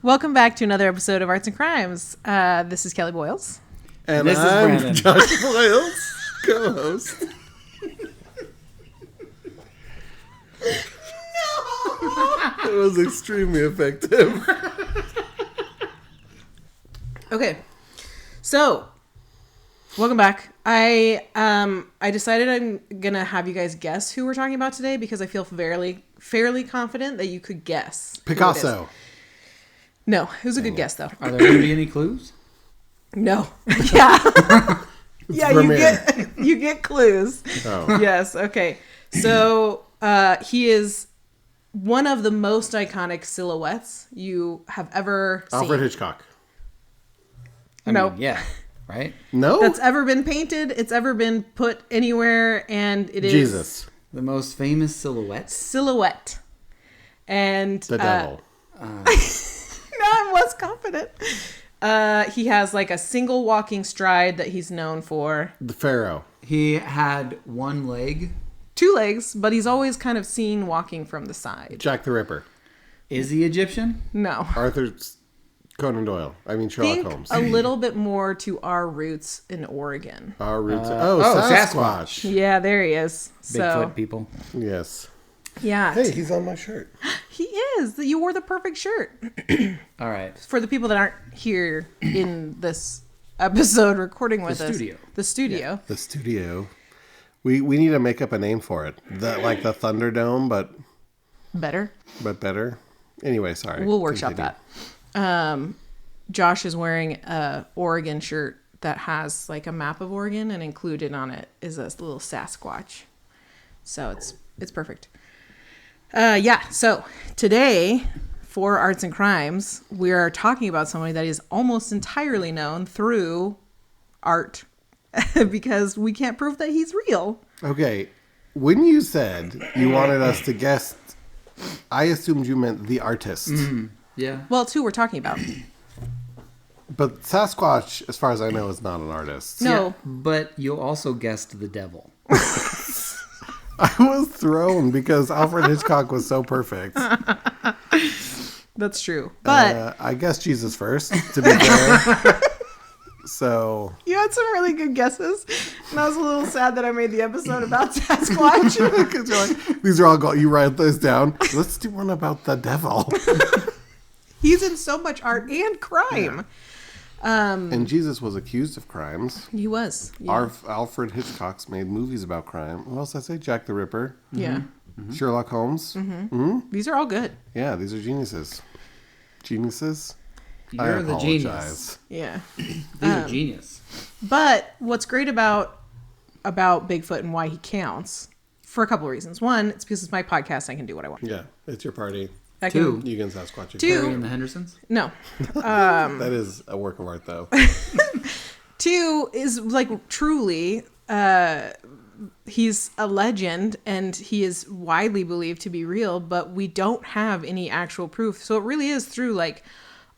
Welcome back to another episode of Arts and Crimes. This is Kelly Boyles. And this I'm is Brandon. Josh Boyles, co-host. It was extremely effective. Okay, so welcome back. I decided I'm gonna have you guys guess who we're talking about today because I feel fairly confident that you could guess. Picasso. No, it was a good guess though. Are there going to be any clues? No. Yeah. Yeah, Vermeer. you get clues. Oh. Yes. Okay. So he is one of the most iconic silhouettes you have ever seen. Alfred Hitchcock. I No. mean, yeah, right? No? That's ever been painted. It's ever been put anywhere, and it is Jesus. The most famous silhouette. silhouette. And The devil. now I'm less confident. He has like a single walking stride that he's known for. The Pharaoh. He had one leg. 2 legs, but he's always kind of seen walking from the side. Jack the Ripper. Is he Egyptian? No. Arthur Conan Doyle. I mean Sherlock Think Holmes. a little bit more to our roots in Oregon. Our roots. Sasquatch. Sasquatch. Yeah, there he is. Bigfoot So, people. Yes. yeah. Hey, he's on my shirt. He is. You wore the perfect shirt. All right. For the people that aren't here in this episode recording with The us. studio. The studio. The studio. We need to make up a name for it. Like the Thunderdome, but Better. better. Anyway, sorry. We'll workshop Continue. that. Josh is wearing a Oregon shirt that has like a map of Oregon, and included on it is a little Sasquatch. So it's perfect. Yeah. So today for Arts and Crimes, we are talking about somebody that is almost entirely known through art because we can't prove that he's real. Okay. When you said you wanted us to guess, I assumed you meant the artist. Yeah. Well, it's who we're talking about. But Sasquatch, as far as I know, is not an artist. No. Yeah, but you also guessed the devil. I was thrown because Alfred Hitchcock was so perfect. That's true. But I guessed Jesus first, to be fair. So you had some really good guesses. And I was a little sad that I made the episode about Sasquatch. because you're like, these are all you write this down. Let's do one about the devil. He's in so much art and crime. And Jesus was accused of crimes. He was. Yeah. Alfred Hitchcock's made movies about crime. What else did I say? Jack the Ripper. Yeah. Sherlock Holmes. These are all good. Yeah, these are geniuses. Geniuses? You're the genius. Yeah. These are genius. But what's great about Bigfoot and why he counts, for a couple of reasons. One, it's because it's my podcast. I can do what I want. Yeah, it's your party. I can, 2, You can Sasquatch. Two. Harry and the Hendersons. No. That is a work of art, though. 2 is like truly, he's a legend and he is widely believed to be real, but we don't have any actual proof. So it really is through like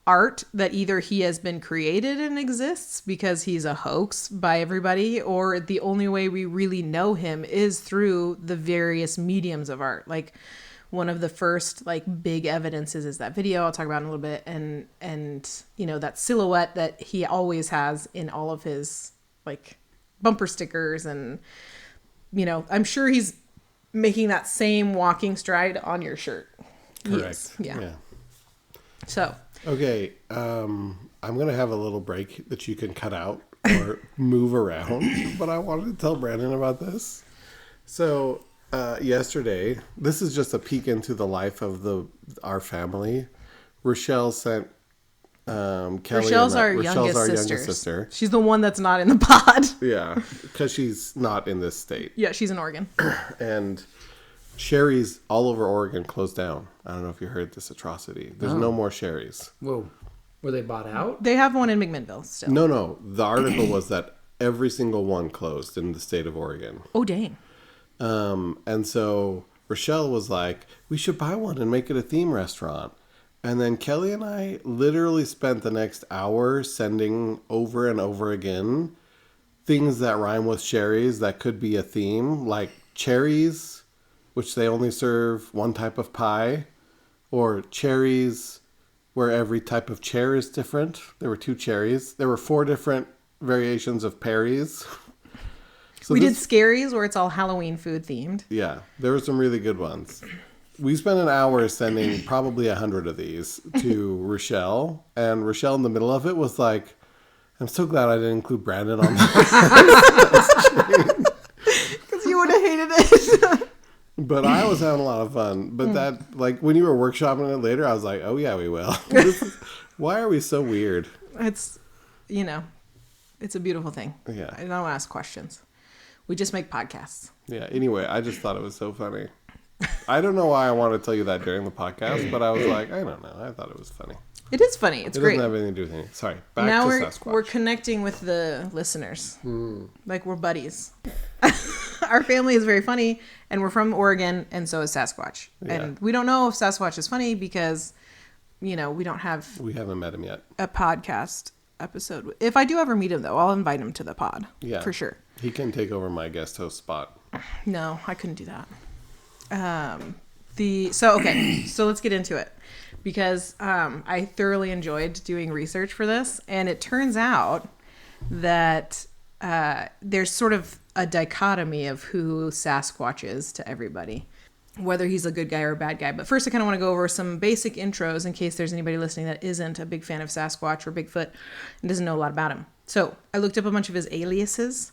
art that either he has been created and exists because he's a hoax by everybody, or the only way we really know him is through the various mediums of art. Like one of the first like big evidences is that video I'll talk about in a little bit, and you know, that silhouette that he always has in all of his like bumper stickers, and you know, I'm sure he's making that same walking stride on your shirt. Correct. Yes. Yeah. So Okay, I'm going to have a little break that you can cut out or move around, but I wanted to tell Brandon about this. So, yesterday, this is just a peek into the life of our family. Rochelle sent Kelly. Rochelle's our youngest sister. She's the one that's not in the pod. Yeah, because she's not in this state. Yeah, she's in Oregon. And Sherry's all over Oregon closed down. I don't know if you heard this atrocity. There's no more Sherry's. Whoa. Were they bought out? They have one in McMinnville still. No. The article was that every single one closed in the state of Oregon. Oh, dang. And so Rochelle was like, we should buy one and make it a theme restaurant. And then Kelly and I literally spent the next hour sending over and over again things that rhyme with Sherry's that could be a theme, like cherries, which they only serve one type of pie, or cherries where every type of chair is different. There were 2 cherries. There were 4 different variations of Perry's. So we did Scaries, where it's all Halloween food themed. Yeah, there were some really good ones. We spent an hour sending probably 100 of these to Rochelle, and Rochelle in the middle of it was like, I'm so glad I didn't include Brandon on this. Because you would have hated it. But I was having a lot of fun. But that, like, when you were workshopping it later, I was like, oh yeah, we will. Why are we so weird? It's, it's a beautiful thing. Yeah. I don't ask questions. We just make podcasts. Yeah, anyway, I just thought it was so funny. I don't know why I wanted to tell you that during the podcast, but I was like, I don't know. I thought it was funny. It is funny. It's great. It doesn't have anything to do with anything. Sorry. Back now to Sasquatch. we're connecting with the listeners. Like we're buddies. Our family is very funny, and we're from Oregon, and so is Sasquatch. Yeah. And we don't know if Sasquatch is funny because, we don't have We haven't met him yet. a podcast episode. If I do ever meet him, though, I'll invite him to the pod. Yeah. For sure. He can take over my guest host spot. No, I couldn't do that. So let's get into it, because I thoroughly enjoyed doing research for this, and it turns out that there's sort of a dichotomy of who Sasquatch is to everybody, whether he's a good guy or a bad guy. But first, I kind of want to go over some basic intros in case there's anybody listening that isn't a big fan of Sasquatch or Bigfoot and doesn't know a lot about him. So I looked up a bunch of his aliases.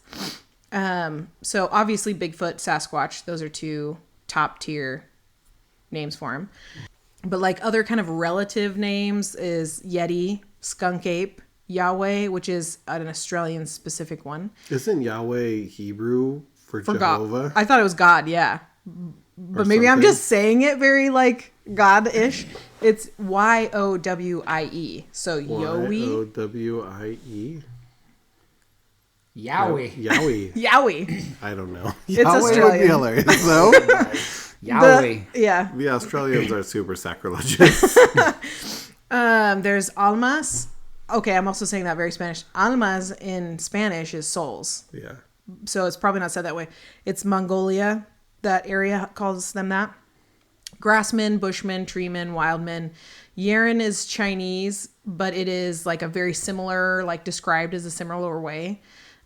So obviously Bigfoot, Sasquatch, those are 2 top tier names for him. But like other kind of relative names is Yeti, Skunk Ape, Yahweh, which is an Australian specific one. Isn't Yahweh Hebrew for Jehovah? God. I thought it was God, yeah. But maybe I'm just saying it very like God-ish. It's Yowie. So Yowie. Yowie. Yowie. Yowie. Yowie. I don't know. It's Yahweh would be Australian. hilarious, though. Yowie. Yeah. The Australians are super sacrilegious. There's almas. Okay, I'm also saying that very Spanish. Almas in Spanish is souls. Yeah. So it's probably not said that way. It's Mongolia. That area calls them that. Grassmen, bushmen, treemen, wildmen. Yeren is Chinese, but it is like a very similar, like described as a similar way.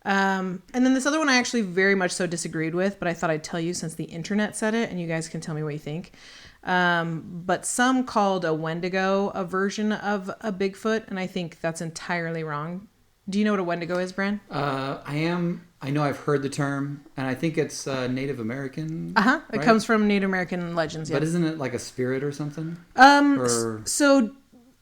And then this other one I actually very much so disagreed with, but I thought I'd tell you since the internet said it, and you guys can tell me what you think. But some called a Wendigo a version of a Bigfoot, and I think that's entirely wrong. Do you know what a Wendigo is, Bran? I know I've heard the term, and I think it's Native American. It right? comes from Native American legends. Yeah. But isn't it like a spirit or something? So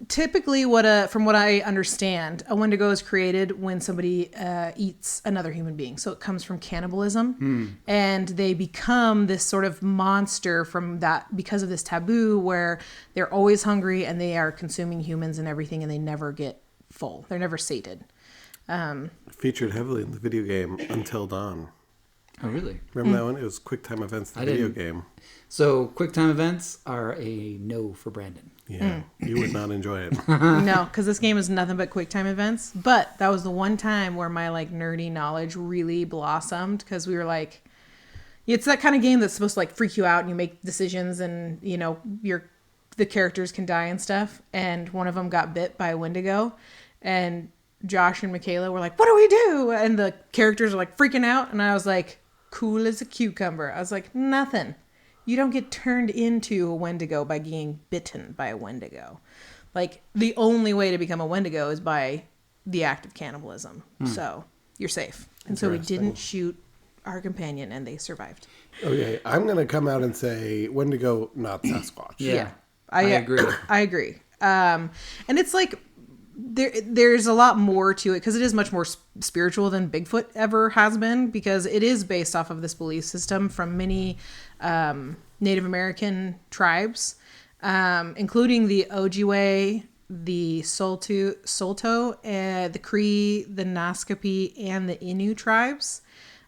typically from what I understand, a Wendigo is created when somebody eats another human being. So it comes from cannibalism, and they become this sort of monster from that because of this taboo where they're always hungry and they are consuming humans and everything, and they never get full. They're never sated. Featured heavily in the video game Until Dawn. Oh, really? Remember that one? It was QuickTime Events, the video game. So QuickTime Events are a no for Brandon. Yeah, you would not enjoy it. No, because this game is nothing but QuickTime Events. But that was the one time where my like nerdy knowledge really blossomed, because we were like, it's that kind of game that's supposed to like freak you out and you make decisions and the characters can die and stuff. And one of them got bit by a Wendigo, and Josh and Michaela were like, what do we do? And the characters are like freaking out. And I was like, cool as a cucumber. I was like, nothing. You don't get turned into a Wendigo by being bitten by a Wendigo. Like, the only way to become a Wendigo is by the act of cannibalism. So you're safe. And so we didn't shoot our companion, and they survived. Okay, I'm going to come out and say Wendigo, not Sasquatch. Yeah. I agree. I agree. And it's like, there's a lot more to it, because it is much more spiritual than Bigfoot ever has been, because it is based off of this belief system from many Native American tribes, including the Ojibwe, the Solto, the Cree, the Naskapi, and the Innu tribes.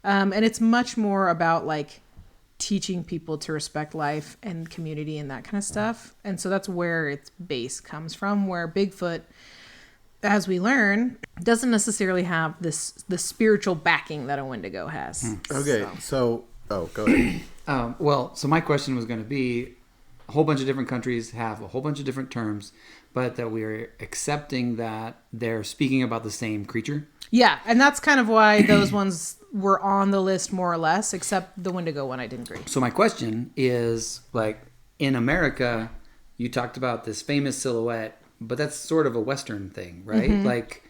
And it's much more about like teaching people to respect life and community and that kind of stuff. And so that's where its base comes from, where Bigfoot, as we learn, doesn't necessarily have the spiritual backing that a Wendigo has. Okay, so go ahead. So my question was going to be, a whole bunch of different countries have a whole bunch of different terms, but that we're accepting that they're speaking about the same creature. Yeah, and that's kind of why those ones were on the list more or less, except the Wendigo one I didn't agree. So my question is, like, in America, you talked about this famous silhouette, but that's sort of a Western thing, right? Like,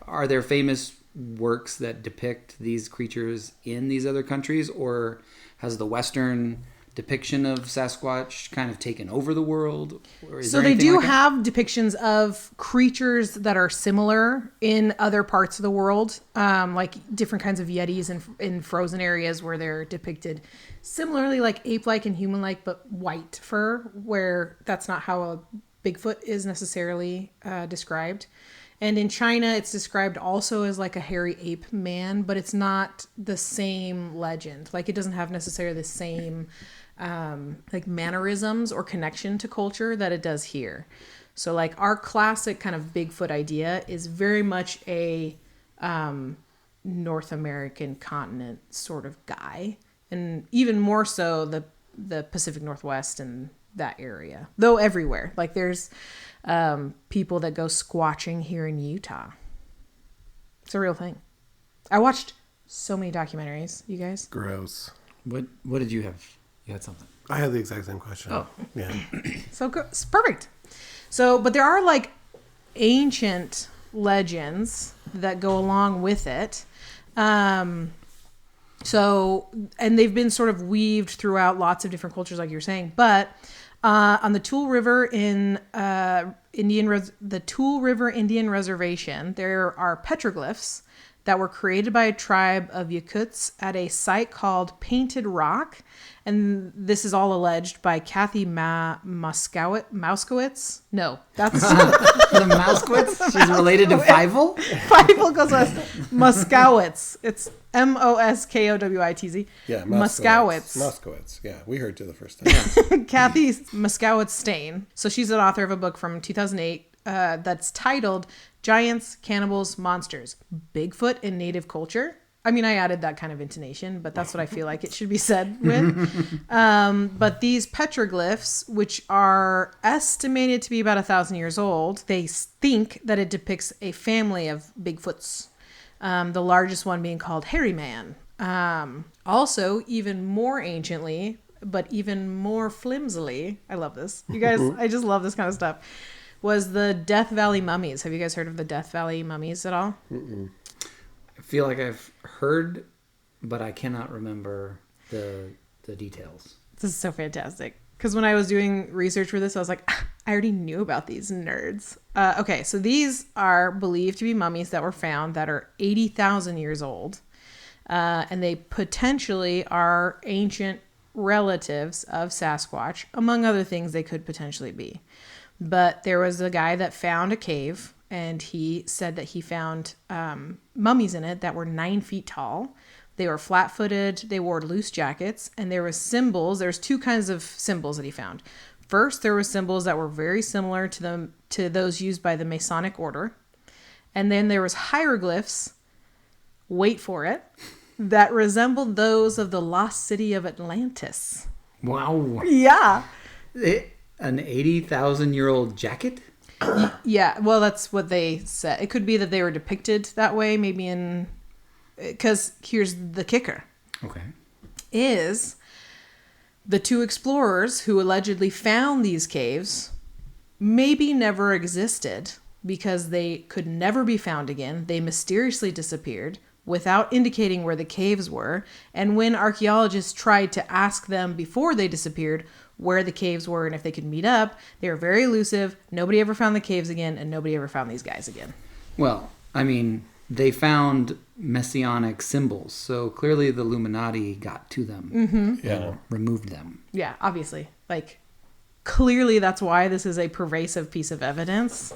are there famous works that depict these creatures in these other countries, or has the Western depiction of Sasquatch kind of taken over the world? Or So they do have depictions of creatures that are similar in other parts of the world, like different kinds of yetis in frozen areas where they're depicted similarly, like ape-like and human-like, but white fur, where that's not how a Bigfoot is necessarily described. And in China, it's described also as like a hairy ape man, but it's not the same legend. Like it doesn't have necessarily the same like mannerisms or connection to culture that it does here. So like our classic kind of Bigfoot idea is very much a North American continent sort of guy, and even more so the Pacific Northwest and that area, though everywhere. Like there's people that go squatching here in Utah. It's a real thing. I watched so many documentaries, you guys. Gross. What did you have? You had something. I had the exact same question. Oh. Yeah. So it's perfect. So, but there are like ancient legends that go along with it. So, and they've been sort of weaved throughout lots of different cultures, like you were saying. But on the Tool River in the Tool River Indian Reservation, there are petroglyphs that were created by a tribe of Yakuts at a site called Painted Rock. And this is all alleged by Kathy Mouskowitz. No, that's... The Mouskowitz? She's related to Fievel? Fievel goes west. Muskowitz. It's Moskowitz. Yeah, Muskowitz. Moskowitz. Yeah, we heard you the first time. Kathy Muskowitz Stain. So she's an author of a book from 2008 that's titled Giants, Cannibals, Monsters, Bigfoot in Native Culture. I mean, I added that kind of intonation, but that's what I feel like it should be said with. But these petroglyphs, which are estimated to be about 1,000 years old, they think that it depicts a family of Bigfoots, the largest one being called Hairy Man. Also, even more anciently, but even more flimsily, I love this. You guys, I just love this kind of stuff, was the Death Valley mummies. Have you guys heard of the Death Valley mummies at all? Mm-mm. I feel like I've heard, but I cannot remember the details. This is so fantastic. Because when I was doing research for this, I was like, I already knew about these nerds. Okay, so these are believed to be mummies that were found that are 80,000 years old. And they potentially are ancient relatives of Sasquatch. Among other things they could potentially be. But there was a guy that found a cave, and he said that he found mummies in it that were 9 feet tall. They were flat-footed, they wore loose jackets, and there was symbols. There's 2 kinds of symbols that he found. First, there were symbols that were very similar to those used by the Masonic order. And then there was hieroglyphs, wait for it, that resembled those of the lost city of Atlantis. Wow. Yeah. An 80,000-year-old jacket? Yeah, well, that's what they said. It could be that they were depicted that way, maybe in... Because here's the kicker. Okay. Is the 2 explorers who allegedly found these caves maybe never existed because they could never be found again. They mysteriously disappeared without indicating where the caves were. And when archaeologists tried to ask them before they disappeared where the caves were and if they could meet up, they were very elusive. Nobody ever found the caves again, and nobody ever found these guys again. Well, I mean, they found messianic symbols, so clearly the Illuminati got to them. Mm-hmm. Yeah. Removed them. Yeah, obviously. Like, clearly that's why this is a pervasive piece of evidence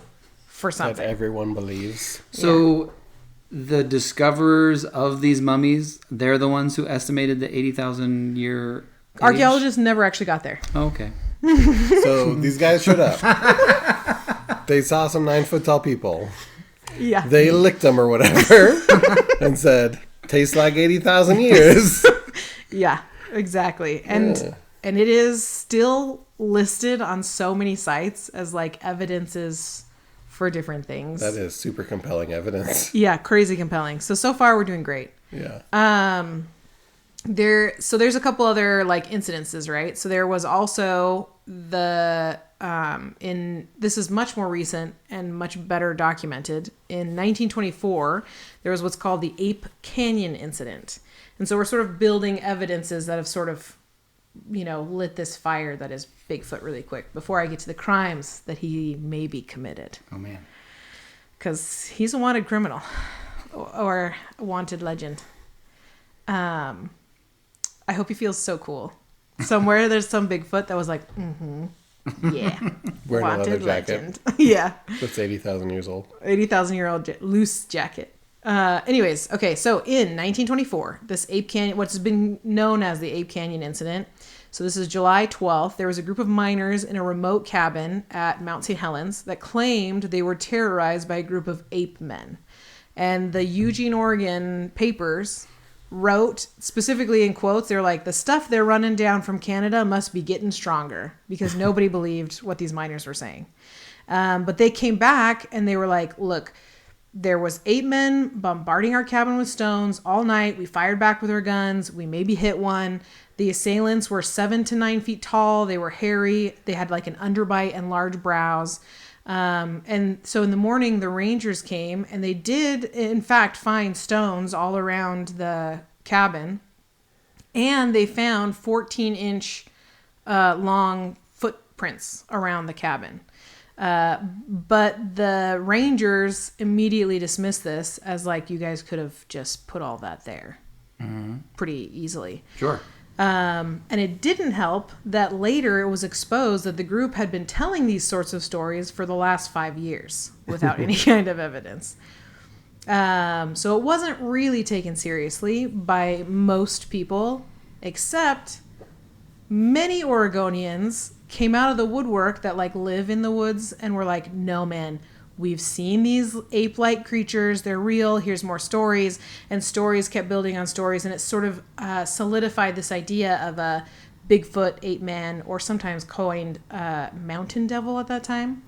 for something. That everyone believes. So the discoverers of these mummies, they're the ones who estimated the 80,000 year age? Archaeologists never actually got there. Oh, okay. So these guys showed up. They saw some 9 foot tall people. Yeah. They licked them or whatever and said, tastes like 80,000 years. Yeah, exactly. And And it is still listed on so many sites as like evidences for different things. That is super compelling evidence. Yeah, crazy compelling. So far we're doing great. Yeah. There's a couple other like incidences, right? So there was also this is much more recent and much better documented. In 1924, there was what's called the Ape Canyon incident. And so we're sort of building evidences that have sort of, lit this fire that is Bigfoot really quick before I get to the crimes that he maybe committed. Oh, man. Because he's a wanted criminal or a wanted legend. I hope he feels so cool. Somewhere there's some Bigfoot that was like, yeah. Wearing a leather jacket. Yeah. That's 80,000 years old. 80,000-year-old loose jacket. Anyways, okay, so in 1924, this Ape Canyon, what's been known as the Ape Canyon incident. So this is July 12th. There was a group of miners in a remote cabin at Mount St. Helens that claimed they were terrorized by a group of ape men. And the Eugene, Oregon papers wrote specifically in quotes, they're like, the stuff they're running down from Canada must be getting stronger, because nobody believed what these miners were saying. But they came back and they were like, look, there was 8 men bombarding our cabin with stones all night. We fired back with our guns. We maybe hit one. The assailants were 7 to 9 feet tall. They were hairy. They had like an underbite and large brows. And so in the morning, the rangers came and they did, in fact, find stones all around the cabin. And they found 14-inch long footprints around the cabin. But the rangers immediately dismissed this as like, you guys could have just put all that there pretty easily. Sure. And it didn't help that later it was exposed that the group had been telling these sorts of stories for the last 5 years without any kind of evidence. So it wasn't really taken seriously by most people, except many Oregonians came out of the woodwork that like live in the woods and were like, no, man, we've seen these ape-like creatures. They're real. Here's more stories. And stories kept building on stories. And it sort of solidified this idea of a Bigfoot, ape man, or sometimes coined mountain devil at that time,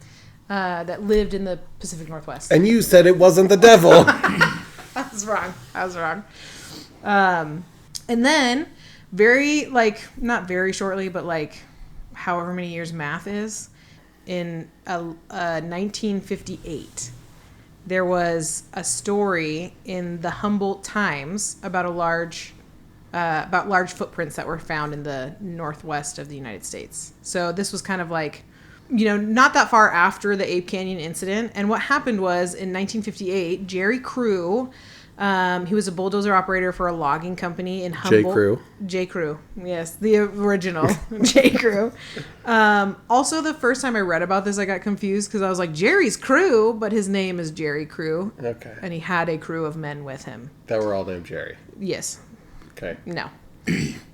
that lived in the Pacific Northwest. And you said it wasn't the devil. I was wrong. And then not very shortly, but like however many years math is, in 1958, there was a story in the Humboldt Times about large footprints that were found in the northwest of the United States. So this was kind of like, not that far after the Ape Canyon incident. And what happened was in 1958, Jerry Crew, he was a bulldozer operator for a logging company in Humboldt. J. Crew. Yes, the original J. Crew. Also, the first time I read about this, I got confused because I was like, Jerry's Crew, but his name is Jerry Crew. Okay. And he had a crew of men with him. That were all named Jerry. Yes. Okay. No.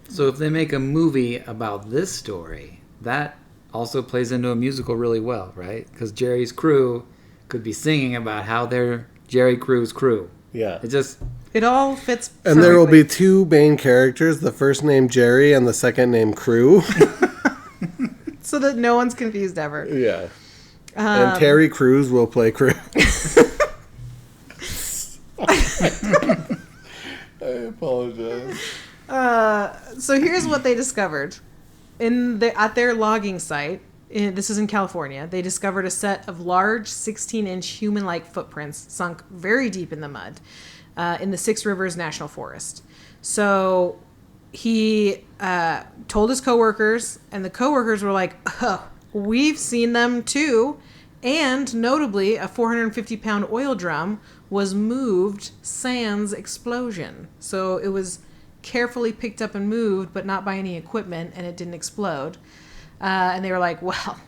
So if they make a movie about this story, that also plays into a musical really well, right? Because Jerry's Crew could be singing about how they're Jerry Crew's crew. Yeah. It all fits perfectly. And there will be 2 main characters, the first named Jerry and the second named Crew. So that no one's confused ever. Yeah. And Terry Crews will play Crew. I apologize. So here's what they discovered. At their logging site, this is in California, they discovered a set of large 16-inch human-like footprints sunk very deep in the mud in the Six Rivers National Forest. So he told his coworkers, and the coworkers were like, we've seen them too. And notably, a 450-pound oil drum was moved sans explosion. So it was carefully picked up and moved, but not by any equipment, and it didn't explode. And they were like, well,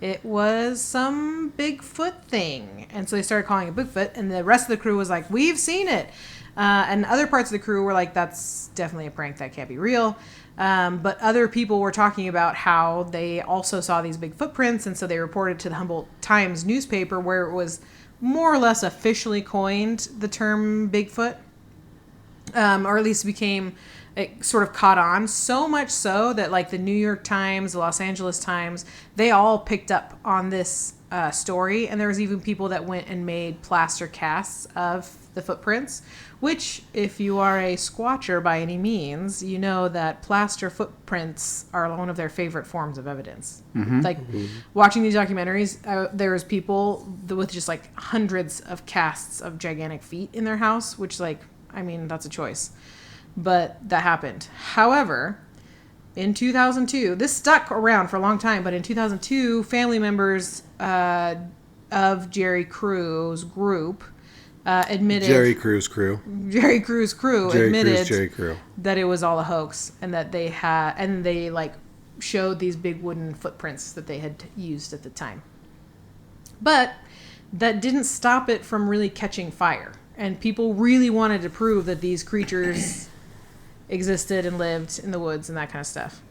it was some Bigfoot thing. And so they started calling it Bigfoot, and the rest of the crew was like, we've seen it. And other parts of the crew were like, that's definitely a prank. That can't be real. But other people were talking about how they also saw these big footprints, and so they reported to the Humboldt Times newspaper, where it was more or less officially coined the term Bigfoot, or at least became it sort of caught on, so much so that like the New York Times, the Los Angeles Times, they all picked up on this story, and there was even people that went and made plaster casts of the footprints, which if you are a squatcher by any means, you know that plaster footprints are one of their favorite forms of evidence. Watching these documentaries, there was people with just like hundreds of casts of gigantic feet in their house, which like, I mean, that's a choice, but that happened. However, in 2002, this stuck around for a long time, but in 2002, family members of Jerry Crew's group admitted Jerry Crew's crew admitted that it was all a hoax, and that they like showed these big wooden footprints that they had used at the time. But that didn't stop it from really catching fire, and people really wanted to prove that these creatures existed and lived in the woods and that kind of stuff.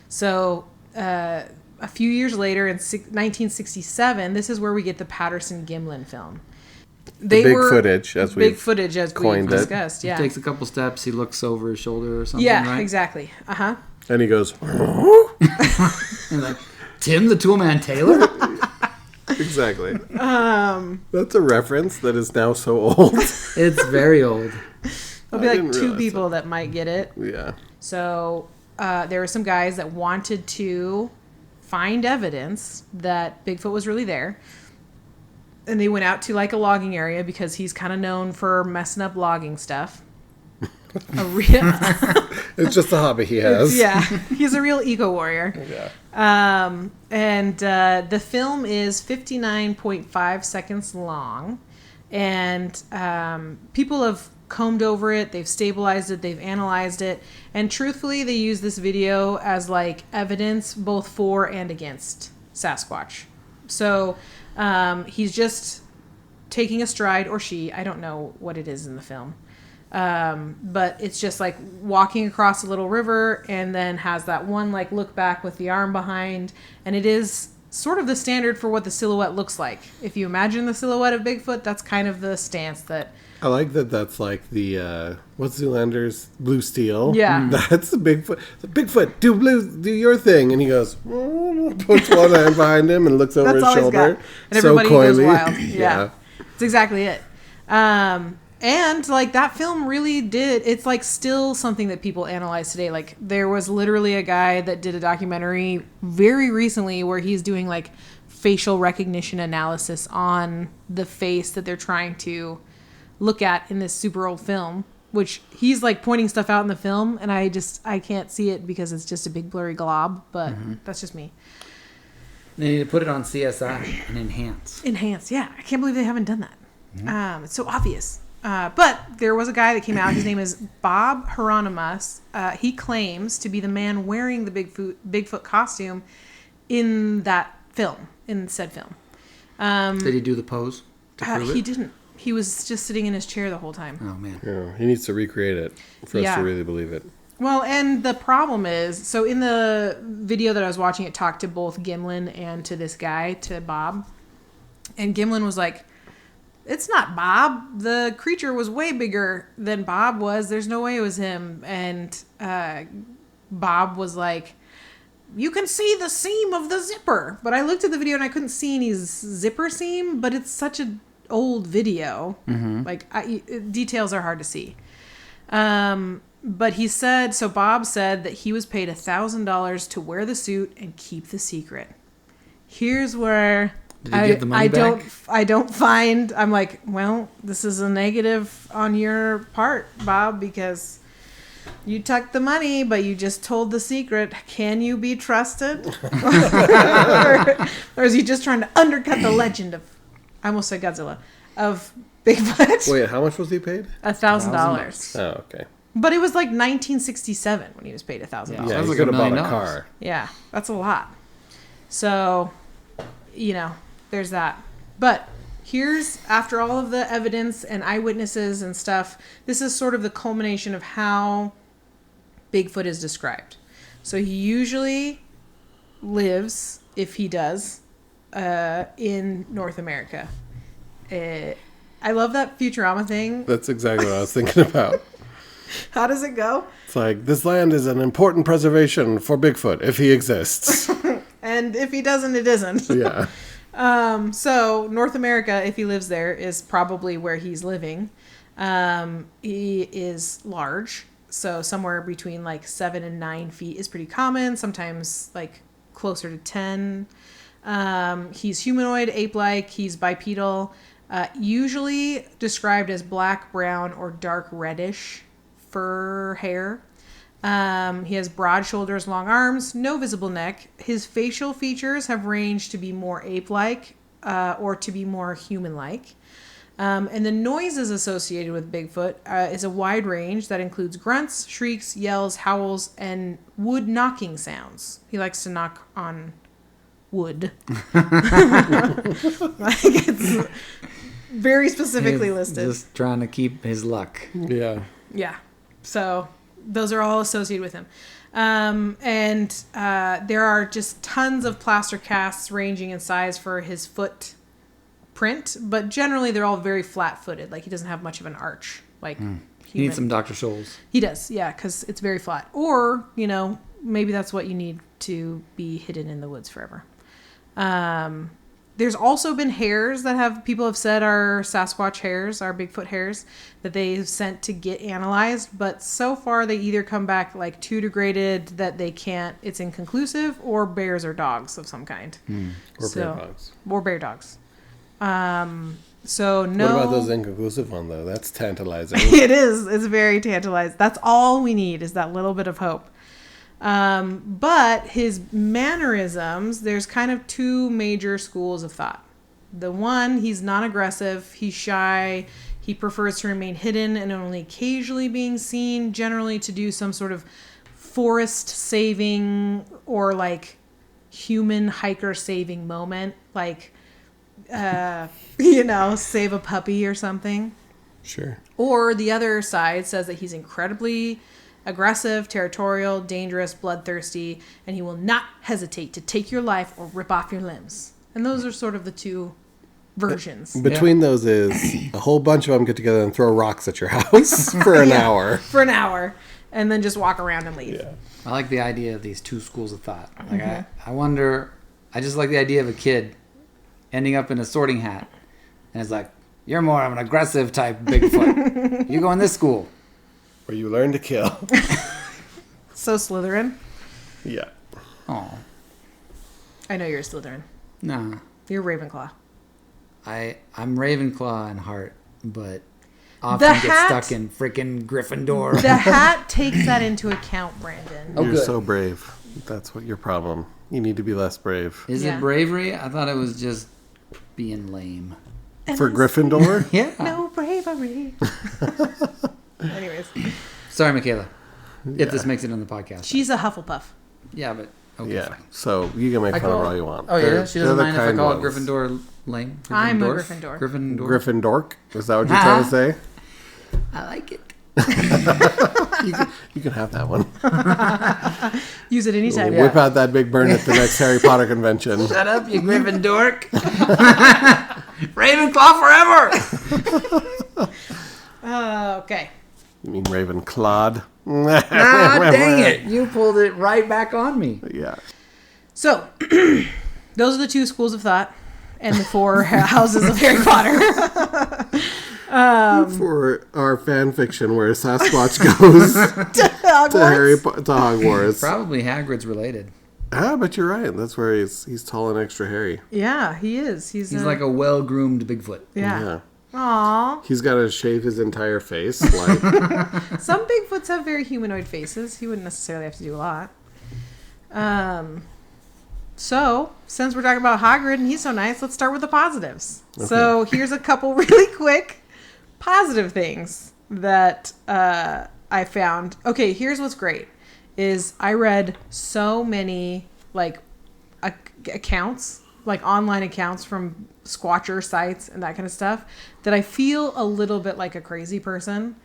So a few years later, in 1967, this is where we get the Patterson-Gimlin film. Big footage, as we discussed. Yeah, he takes a couple steps. He looks over his shoulder or something. Yeah, right? exactly. And he goes, and like, Tim the Toolman Taylor. Exactly. That's a reference that is now so old. It's very old. There'll be like two people that might get it. Yeah. So there were some guys that wanted to find evidence that Bigfoot was really there. And they went out to like a logging area because he's kind of known for messing up logging stuff. It's just a hobby he has. Yeah, he's a real eco warrior. Yeah. And the film is 59.5 seconds long, and people have combed over it. They've stabilized it. They've analyzed it, and truthfully, they use this video as like evidence both for and against Sasquatch. So he's just taking a stride, or she. I don't know what it is in the film. But it's just like walking across a little river, and then has that one like look back with the arm behind, and it is sort of the standard for what the silhouette looks like. If you imagine the silhouette of Bigfoot, that's kind of the stance that. I like that. That's like the what's Zoolander's Blue Steel. Yeah, that's the Bigfoot. Bigfoot, do your thing, and he goes, puts one hand behind him and looks over his shoulder, and everybody goes wild. Yeah, it's exactly it. And like that film really did, it's like still something that people analyze today. Like there was literally a guy that did a documentary very recently where he's doing like facial recognition analysis on the face that they're trying to look at in this super old film, which he's like pointing stuff out in the film, and I can't see it because it's just a big blurry glob, but that's just me. They need to put it on CSI and enhance. Yeah, I can't believe they haven't done that. It's so obvious. But there was a guy that came out. His name is Bob Hieronymus. He claims to be the man wearing the Bigfoot costume in that film, in said film. Did he do the pose to prove it? He didn't. He was just sitting in his chair the whole time. Oh, man. Yeah, he needs to recreate it for us to really believe it. Well, and the problem is, so in the video that I was watching, it talked to both Gimlin and to this guy, to Bob. And Gimlin was like, it's not Bob. The creature was way bigger than Bob was. There's no way it was him. And Bob was like, you can see the seam of the zipper. But I looked at the video and I couldn't see any zipper seam, but it's such an old video. Like details are hard to see. But he said, so Bob said that he was paid $1,000 to wear the suit and keep the secret. Here's where Did he give the money back? I don't find, I'm like, well, this is a negative on your part, Bob, because you took the money, but you just told the secret. Can you be trusted? or is he just trying to undercut the legend of, I almost said Godzilla, of Bigfoot? Wait, how much was he paid? $1,000. Oh, okay. But it was like 1967 when he was paid $1,000. Yeah, he like could have $1 bought million. a car. Yeah, that's a lot. So, you know, there's that. But here's, after all of the evidence and eyewitnesses and stuff, this is sort of the culmination of how Bigfoot is described. So he usually lives, if he does, in North America. I love that Futurama thing. That's exactly what I was thinking about. How does it go? It's like, this land is an important preservation for Bigfoot, if he exists. And if he doesn't, it isn't. Yeah. So North America, if he lives there, is probably where he's living. He is large. So somewhere between like 7 and 9 feet is pretty common. Sometimes like closer to 10. He's humanoid, ape-like. He's bipedal. Usually described as black, brown, or dark reddish fur hair. He has broad shoulders, long arms, no visible neck. His facial features have ranged to be more ape-like or to be more human-like. And the noises associated with Bigfoot is a wide range that includes grunts, shrieks, yells, howls, and wood knocking sounds. He likes to knock on wood. Like it's very specifically listed. Just trying to keep his luck. Yeah. Yeah. So those are all associated with him. And there are just tons of plaster casts ranging in size for his footprint, but generally they're all very flat-footed. Like he doesn't have much of an arch. Like He needs some Dr. Scholl's. He does, yeah, because it's very flat. Or, you know, maybe that's what you need to be hidden in the woods forever. There's also been hairs that people have said are Sasquatch hairs, are Bigfoot hairs, that they've sent to get analyzed. But so far, they either come back like too degraded that they can't, it's inconclusive, or bears or dogs of some kind. Or bear dogs. Or bear dogs. So no. What about those inconclusive one, though? That's tantalizing. It is. It's very tantalizing. That's all we need is that little bit of hope. But his mannerisms, there's kind of two major schools of thought. The one, he's non-aggressive, he's shy, he prefers to remain hidden and only occasionally being seen, generally to do some sort of forest saving or like human hiker saving moment, like, you know, save a puppy or something. Sure. Or the other side says that he's incredibly aggressive, territorial, dangerous, bloodthirsty, and he will not hesitate to take your life or rip off your limbs. And those are sort of the two versions. Between those is a whole bunch of them get together and throw rocks at your house for an hour. For an hour. And then just walk around and leave. Yeah. I like the idea of these two schools of thought. Like I wonder, I just like the idea of a kid ending up in a sorting hat. And it's like, you're more of an aggressive type Bigfoot. You go in this school. Where you learn to kill. So Slytherin? Yeah. Oh. I know you're a Slytherin. Nah. You're Ravenclaw. I'm Ravenclaw in heart, but often get stuck in freaking Gryffindor. The hat takes that into account, Brandon. Oh, You're good. so brave. That's what your problem. You need to be less brave. Is Yeah. it bravery? I thought it was just being lame. For Gryffindor? Yeah. No bravery. Anyways. Sorry, Michaela. If this makes it on the podcast. She's a Hufflepuff. Yeah, but okay. Yeah. Fine. So you can make I fun of call- all you want. Oh yeah, They're- she they're doesn't the mind if I kind call it ones. Gryffindor lame. I'm a Gryffindor. Gryffindor. Gryffindork? Is that what you're trying to say? I like it. You can have that one. Use it anytime. Yeah. Whip out that big burn at the next Harry Potter convention. Shut up, you Gryffindor. Ravenclaw forever. Okay. You mean Ravenclad? Ah, dang it. You pulled it right back on me. Yeah. So, those are the two schools of thought and the four houses of Harry Potter. For our fan fiction where Sasquatch goes to Hogwarts. Probably Hagrid's related. Ah, but you're right. That's where he's tall and extra hairy. Yeah, he is. He's like a well-groomed Bigfoot. Yeah. Aw. He's got to shave his entire face. Like, Some Bigfoots have very humanoid faces. He wouldn't necessarily have to do a lot. So, since we're talking about Hagrid and he's so nice, let's start with the positives. Okay. So, here's a couple really quick positive things that I found. Okay, here's what's great. Is I read so many, like, accounts, like online accounts from Squatcher sites and that kind of stuff, that I feel a little bit like a crazy person.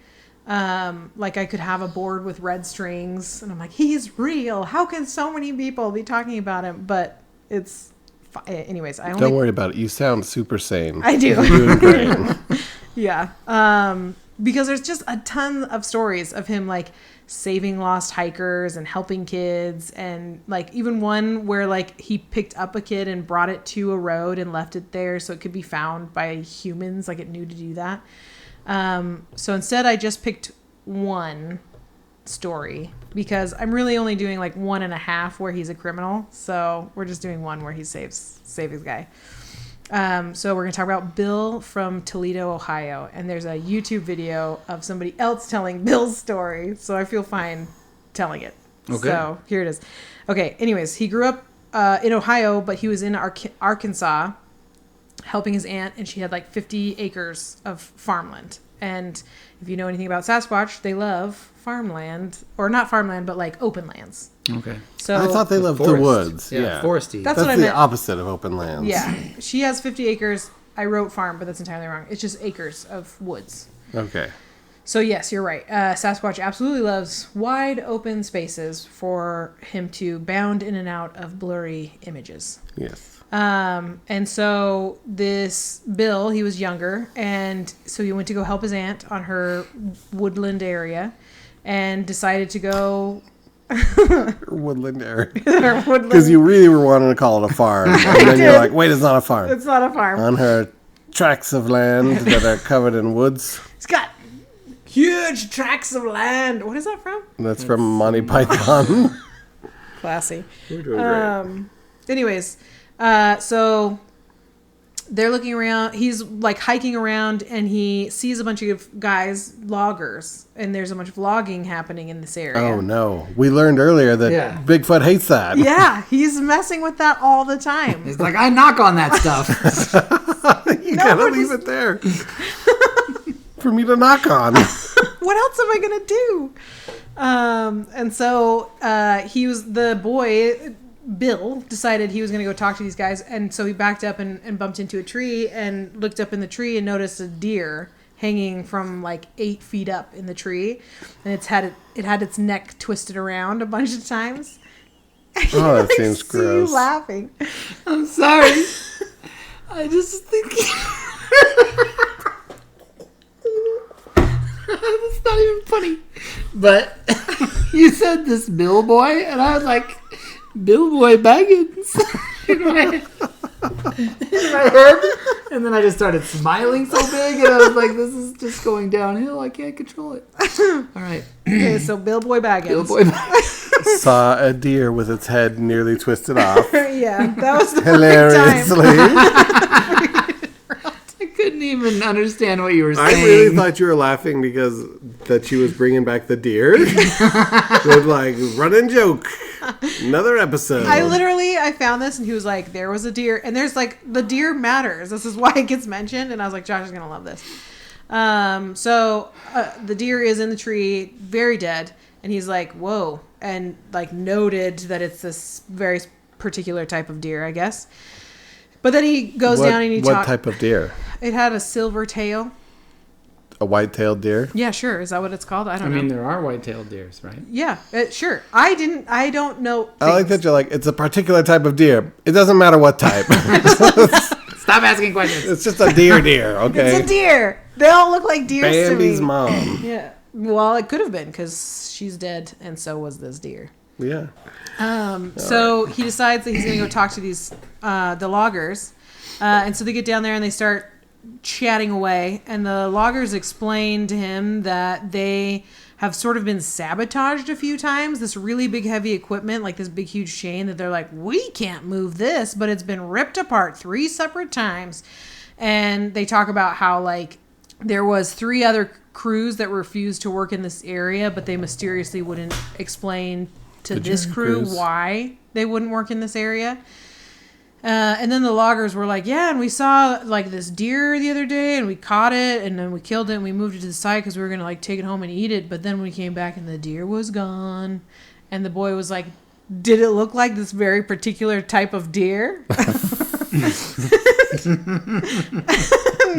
Like I could have a board with red strings and I'm like, he's real. How can so many people be talking about him? But it's anyways. Don't worry about it. You sound super sane. I do. You're doing great. Yeah. because there's just a ton of stories of him like saving lost hikers and helping kids, and like even one where like he picked up a kid and brought it to a road and left it there so it could be found by humans, like it knew to do that. So instead I just picked one story because I'm really only doing like 1.5 where he's a criminal, so we're just doing one where he saves his guy. So we're going to talk about Bill from Toledo, Ohio. And there's a YouTube video of somebody else telling Bill's story. So I feel fine telling it. Okay. So here it is. Okay. Anyways, he grew up in Ohio, but he was in Arkansas helping his aunt. And she had like 50 acres of farmland. And if you know anything about Sasquatch, they love farmland. Or not farmland, but like open lands. Okay. So I thought they loved the woods. Yeah. Foresty. That's what I the meant. Opposite of open lands. Yeah. She has 50 acres. I wrote farm, but that's entirely wrong. It's just acres of woods. Okay. So yes, you're right. Sasquatch absolutely loves wide open spaces for him to bound in and out of blurry images. Yes. And so this Bill, he was younger, and so he went to go help his aunt on her woodland area and decided to go... woodland area. Because you really were wanting to call it a farm. And then you're like, wait, it's not a farm. It's not a farm. On her tracts of land that are covered in woods. It's got huge tracts of land. What is that from? That's from Monty Python. Classy. We're doing great. Anyways, so they're looking around. He's like hiking around and he sees a bunch of guys, loggers, and there's a bunch of logging happening in this area. Oh no. We learned earlier that Bigfoot hates that. Yeah, he's messing with that all the time. He's like, I knock on that stuff. You gotta leave it there. For me to knock on. What else am I gonna do? And so the boy, Bill, decided he was going to go talk to these guys, and so he backed up and bumped into a tree and looked up in the tree and noticed a deer hanging from like 8 feet up in the tree, and it had its neck twisted around a bunch of times. Oh, that seems gross. You laughing? I'm sorry. I just think it's not even funny. But you said this Bill boy, and I was like, Bill Boy Baggins in my head, and then I just started smiling so big, and I was like, "This is just going downhill. I can't control it." All right. Okay, so Bill Boy Baggins. Bill Boy Baggins saw a deer with its head nearly twisted off. Yeah, that was the hilariously. I couldn't even understand what you were saying. I really thought you were laughing because that she was bringing back the deer. With like running joke. Another episode. I found this and he was like, there was a deer, and there's like, the deer matters. This is why it gets mentioned, and I was like, Josh is gonna love this. So the deer is in the tree, very dead, and he's like, whoa, and like noted that it's this very particular type of deer, I guess. But then he goes down and he What type of deer? It had a silver tail. A white-tailed deer? Yeah, sure. Is that what it's called? I don't know. I mean, there are white-tailed deers, right? Yeah, sure. I don't know things. I like that you're like, it's a particular type of deer. It doesn't matter what type. Stop asking questions. It's just a deer, okay? It's a deer. They all look like deers to me. Bambi's mom. Yeah. Well, it could have been because she's dead, and so was this deer. Yeah. So he decides that he's going to go talk to these the loggers, and so they get down there and they start chatting away, and the loggers explain to him that they have sort of been sabotaged a few times. This really big heavy equipment, like this big huge chain, that they're like, we can't move this, but it's been ripped apart 3 separate times. And they talk about how like there was 3 other crews that refused to work in this area, but they mysteriously wouldn't explain to this crew why they wouldn't work in this area. And then the loggers were like, yeah, and we saw like this deer the other day and we caught it and then we killed it and we moved it to the side because we were going to like take it home and eat it. But then we came back and the deer was gone. And the boy was like, did it look like this very particular type of deer? And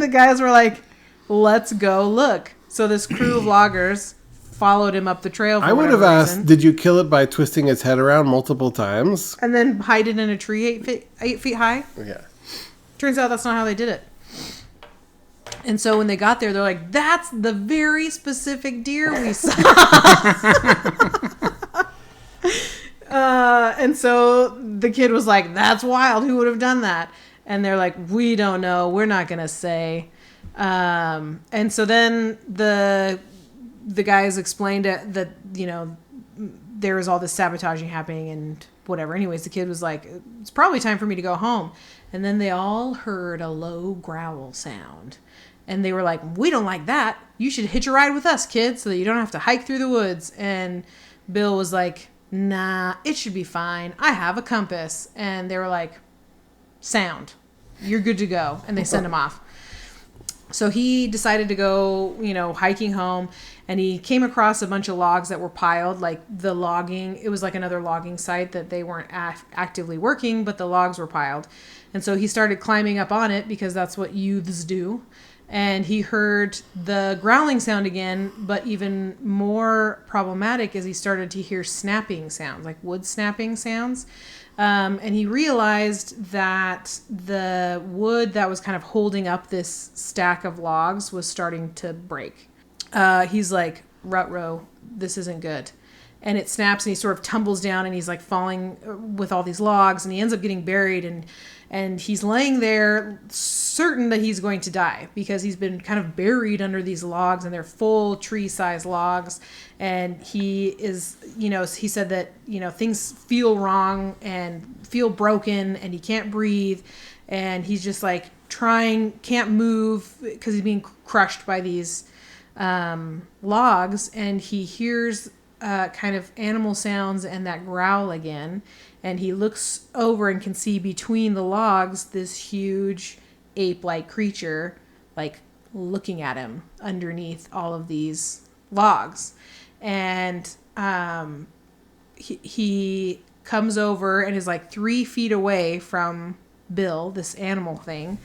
the guys were like, let's go look. So this crew of loggers followed him up the trail for I would have asked, did you kill it by twisting its head around multiple times? And then hide it in a tree 8 feet high? Yeah. Turns out that's not how they did it. And so when they got there, they're like, that's the very specific deer we saw. And so the kid was like, that's wild. Who would have done that? And they're like, we don't know. We're not going to say. And so then the guys explained it, that, you know, there was all this sabotaging happening and whatever. Anyways, the kid was like, it's probably time for me to go home. And then they all heard a low growl sound. And they were like, we don't like that. You should hitch a ride with us, kid, so that you don't have to hike through the woods. And Bill was like, nah, it should be fine. I have a compass. And they were like, sound. You're good to go. And they sent him off. So he decided to go, you know, hiking home, and he came across a bunch of logs that were piled, like the logging. It was like another logging site that they weren't actively working, but the logs were piled. And so he started climbing up on it because that's what youths do. And he heard the growling sound again, but even more problematic is he started to hear snapping sounds, like wood snapping sounds. And he realized that the wood that was kind of holding up this stack of logs was starting to break. He's like, Ruh-roh, this isn't good. And it snaps, and he sort of tumbles down, and he's like falling with all these logs, and he ends up getting buried, and he's laying there certain that he's going to die because he's been kind of buried under these logs, and they're full tree-sized logs. And he is, you know, he said that, you know, things feel wrong and feel broken, and he can't breathe, and he's just like can't move because he's being crushed by these logs, and he hears kind of animal sounds and that growl again. And he looks over and can see between the logs this huge ape-like creature, like looking at him underneath all of these logs. And he comes over and is like 3 feet away from Bill, this animal thing.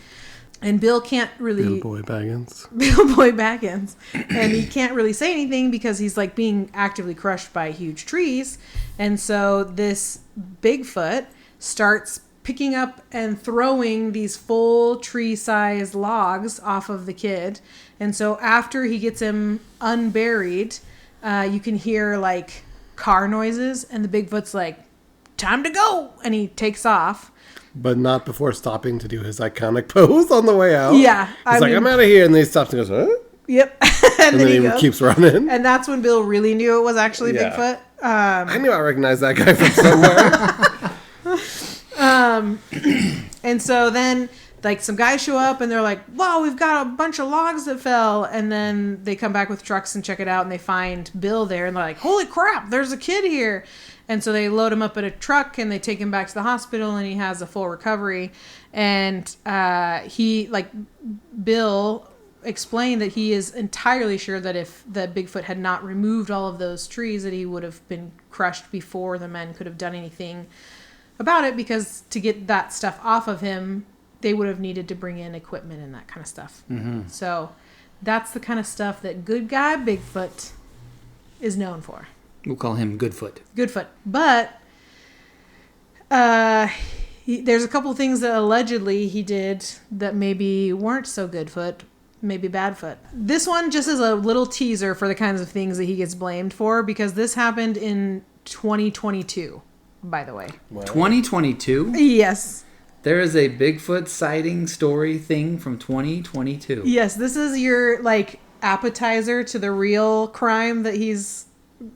And Bill can't really... Bill Boy Baggins. Bill Boy Baggins. And he can't really say anything because he's like being actively crushed by huge trees. And so this Bigfoot starts picking up and throwing these full tree-sized logs off of the kid. And so after he gets him unburied, you can hear like car noises. And the Bigfoot's like, time to go. And he takes off. But not before stopping to do his iconic pose on the way out. Yeah. He's like, I'm out of here. And then he stops and goes, huh? Yep. and then he keeps running. And that's when Bill really knew it was actually Bigfoot. I knew I recognized that guy from somewhere. And so then, like, some guys show up and they're like, wow, we've got a bunch of logs that fell. And then they come back with trucks and check it out, and they find Bill there. And they're like, holy crap, there's a kid here. And so they load him up in a truck and they take him back to the hospital, and he has a full recovery. And Bill explained that he is entirely sure that if the Bigfoot had not removed all of those trees, that he would have been crushed before the men could have done anything about it, because to get that stuff off of him, they would have needed to bring in equipment and that kind of stuff. Mm-hmm. So that's the kind of stuff that good guy Bigfoot is known for. We'll call him Goodfoot. Goodfoot. But there's a couple of things that allegedly he did that maybe weren't so Goodfoot, maybe Badfoot. This one just is a little teaser for the kinds of things that he gets blamed for, because this happened in 2022, by the way. Wow. 2022? Yes. There is a Bigfoot sighting story thing from 2022. Yes, this is your, like, appetizer to the real crime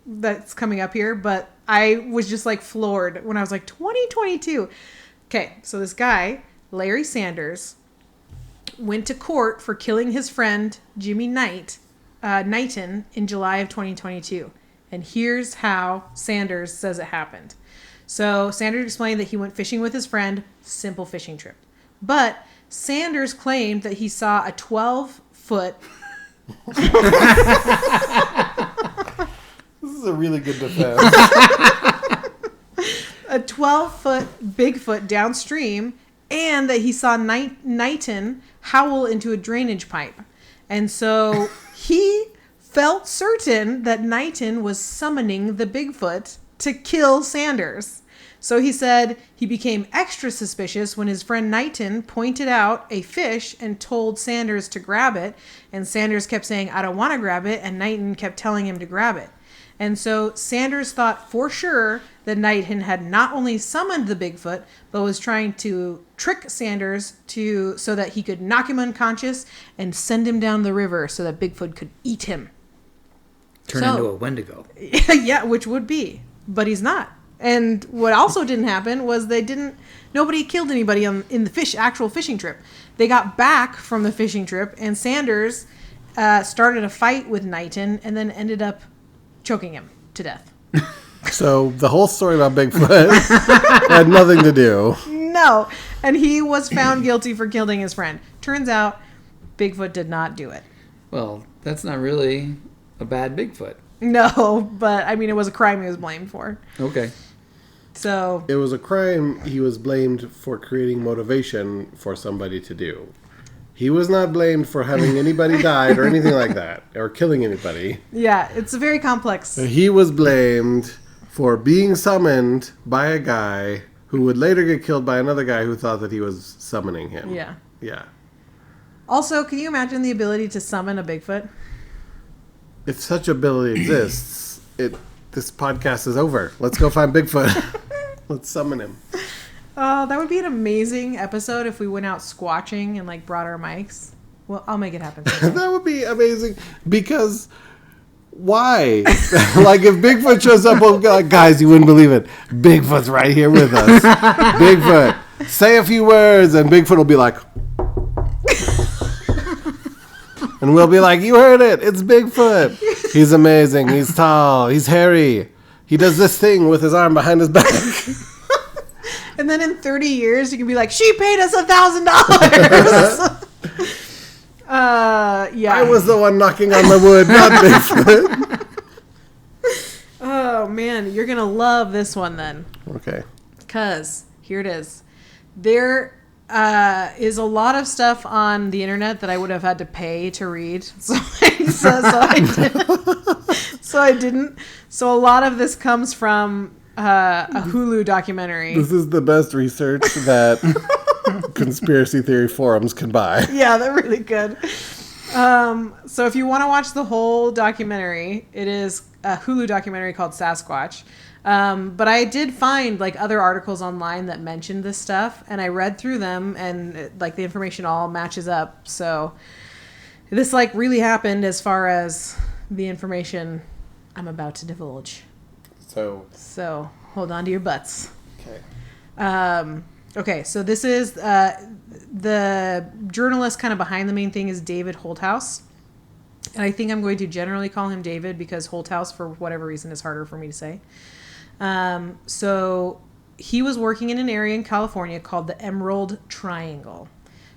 that's coming up here. But I was just, like, floored when I was like, 2022. Okay, so this guy, Larry Sanders, went to court for killing his friend Jimmy Knighton in July of 2022. And here's how Sanders says it happened. So Sanders explained that he went fishing with his friend, simple fishing trip. But Sanders claimed that he saw a 12-foot... This is a really good defense. A 12-foot Bigfoot downstream, and that he saw Knighton howl into a drainage pipe. And so he felt certain that Knighton was summoning the Bigfoot to kill Sanders. So he said he became extra suspicious when his friend Knighton pointed out a fish and told Sanders to grab it. And Sanders kept saying, I don't want to grab it. And Knighton kept telling him to grab it. And so Sanders thought for sure that Knighton had not only summoned the Bigfoot, but was trying to trick Sanders so that he could knock him unconscious and send him down the river so that Bigfoot could eat him. Turn into a Wendigo. Yeah, which would be. But he's not. And what also didn't happen was nobody killed anybody in the actual fishing trip. They got back from the fishing trip, and Sanders started a fight with Knighton and then ended up choking him to death. So the whole story about Bigfoot had nothing to do. No. And he was found guilty for killing his friend. Turns out Bigfoot did not do it. Well, that's not really a bad Bigfoot. No, but I mean, it was a crime he was blamed for. Okay. So It was a crime he was blamed for creating motivation for somebody to do. He was not blamed for having anybody died or anything like that, or killing anybody. yeah, it's a very complex. He was blamed for being summoned by a guy who would later get killed by another guy who thought that he was summoning him. Yeah. Yeah. Also, can you imagine the ability to summon a Bigfoot? If such ability exists, this podcast is over. Let's go find Bigfoot. Let's summon him. That would be an amazing episode if we went out squatching and like brought our mics. Well, I'll make it happen. That would be amazing because why? Like if Bigfoot shows up, we'll be like, guys, you wouldn't believe it. Bigfoot's right here with us. Bigfoot, say a few words, and Bigfoot will be like, and we'll be like, you heard it. It's Bigfoot. He's amazing. He's tall. He's hairy. He does this thing with his arm behind his back. And then in 30 years, you can be like, she paid us $1,000. Yeah. I was the one knocking on the wood, not Bigfoot. Oh, man. You're going to love this one then. Okay. Because here it is. There is a lot of stuff on the internet that I would have had to pay to read. So I didn't. So a lot of this comes from a Hulu documentary. This is the best research that conspiracy theory forums can buy. Yeah, they're really good. So if you want to watch the whole documentary, it is a Hulu documentary called Sasquatch. But I did find like other articles online that mentioned this stuff, and I read through them, and like the information all matches up. So this like really happened as far as the information I'm about to divulge. So hold on to your butts. Okay. Okay, so this is the journalist kind of behind the main thing is David Holthouse. And I think I'm going to generally call him David because Holthouse, for whatever reason, is harder for me to say. So he was working in an area in California called the Emerald Triangle.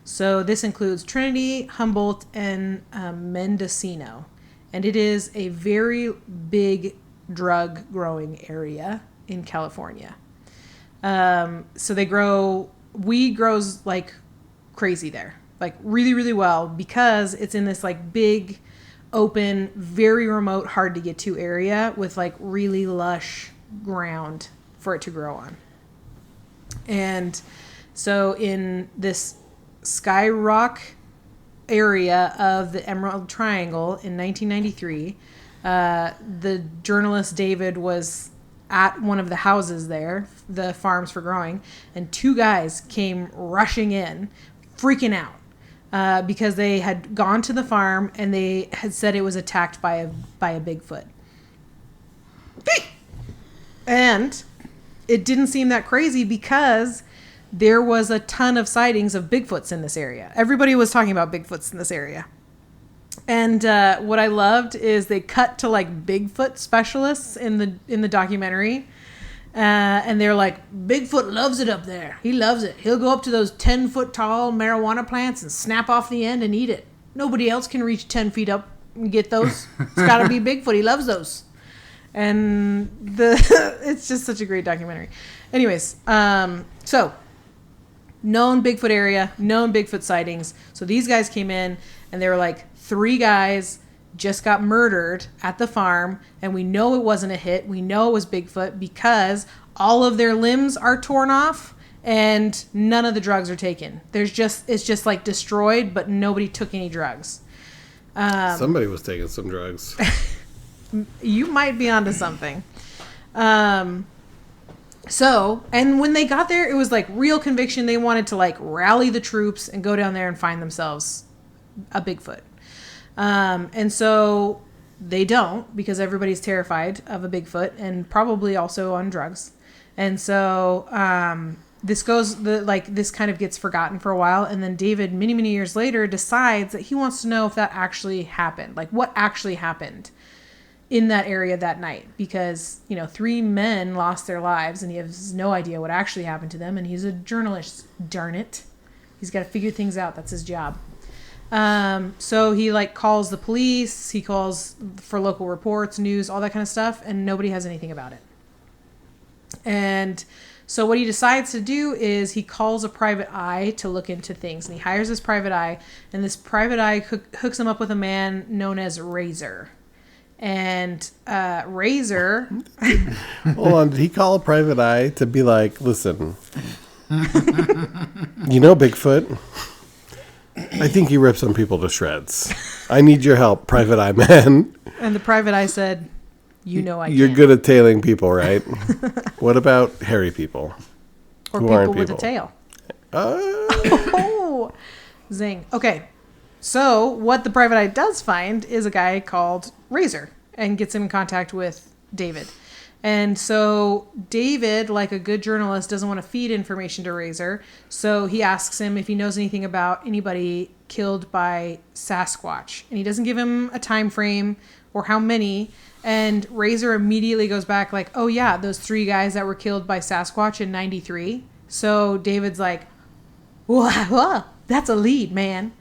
So this includes Trinity, Humboldt, and Mendocino. And it is a very big drug growing area in California. So weed grows like crazy there, like really, really well, because it's in this like big, open, very remote, hard to get to area with like really lush ground for it to grow on. And so in this Sky Rock area of the Emerald Triangle in 1993, the journalist David was at one of the houses there, the farms for growing, and two guys came rushing in, freaking out, because they had gone to the farm and they had said it was attacked by a Bigfoot. And it didn't seem that crazy because there was a ton of sightings of Bigfoots in this area. Everybody was talking about Bigfoots in this area. And what I loved is they cut to like Bigfoot specialists in the documentary. And they're like, Bigfoot loves it up there. He loves it. He'll go up to those 10-foot tall marijuana plants and snap off the end and eat it. Nobody else can reach 10 feet up and get those. It's got to be Bigfoot. He loves those. And it's just such a great documentary. Anyways, so known Bigfoot area, known Bigfoot sightings. So these guys came in and they were like, 3 guys just got murdered at the farm, and we know it wasn't a hit. We know it was Bigfoot because all of their limbs are torn off, and none of the drugs are taken. It's just like destroyed, but nobody took any drugs. Somebody was taking some drugs. You might be onto something. So, and when they got there, it was like real conviction. They wanted to like rally the troops and go down there and find themselves a Bigfoot. And so they don't, because everybody's terrified of a Bigfoot and probably also on drugs. And so, this kind of gets forgotten for a while. And then David, many, many years later, decides that he wants to know if that actually happened. Like what actually happened in that area that night, because 3 men lost their lives and he has no idea what actually happened to them, and he's a journalist, darn it, he's got to figure things out. That's his job. So he calls the police, he calls for local reports, news, all that kind of stuff, and nobody has anything about it. And so what he decides to do is he calls a private eye to look into things, and he hires this private eye, and this private eye hooks him up with a man known as Razor. And Razor... Hold on, did he call a private eye to be like, listen, Bigfoot? I think he ripped some people to shreds. I need your help, private eye man. And the private eye said, You're good at tailing people, right? What about hairy people? Or people with a tail. Oh, zing. Okay. So what the private eye does find is a guy called Razor and gets him in contact with David. And so David, like a good journalist, doesn't want to feed information to Razor. So he asks him if he knows anything about anybody killed by Sasquatch. And he doesn't give him a time frame or how many. And Razor immediately goes back like, oh yeah, those 3 guys that were killed by Sasquatch in 93. So David's like, whoa, that's a lead, man.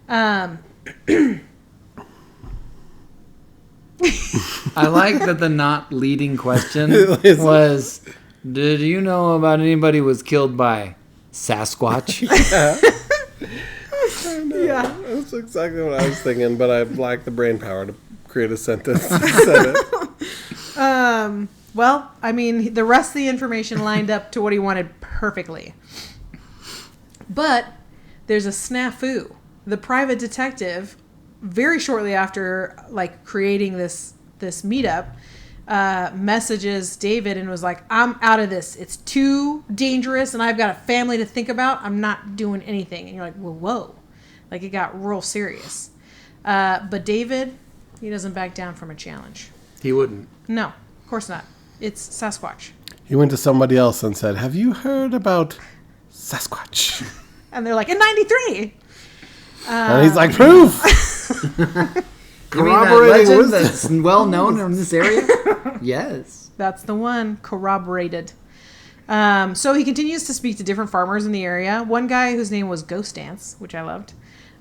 I like that the not leading question was, did you know about anybody who was killed by Sasquatch? Yeah. That's exactly what I was thinking, but I lacked the brain power to create a sentence that said it. Well, I mean, the rest of the information lined up to what he wanted perfectly. But there's a snafu. The private detective, very shortly after creating this meetup, messages David and was like, I'm out of this. It's too dangerous and I've got a family to think about. I'm not doing anything. And you're like, well, whoa. It got real serious. But David, he doesn't back down from a challenge. He wouldn't. No, of course not. It's Sasquatch. He went to somebody else and said, have you heard about Sasquatch? And they're like, in 93. And he's like, proof! Corroborating legend that's well known in this area? Yes. That's the one. Corroborated. So he continues to speak to different farmers in the area. One guy whose name was Ghost Dance, which I loved.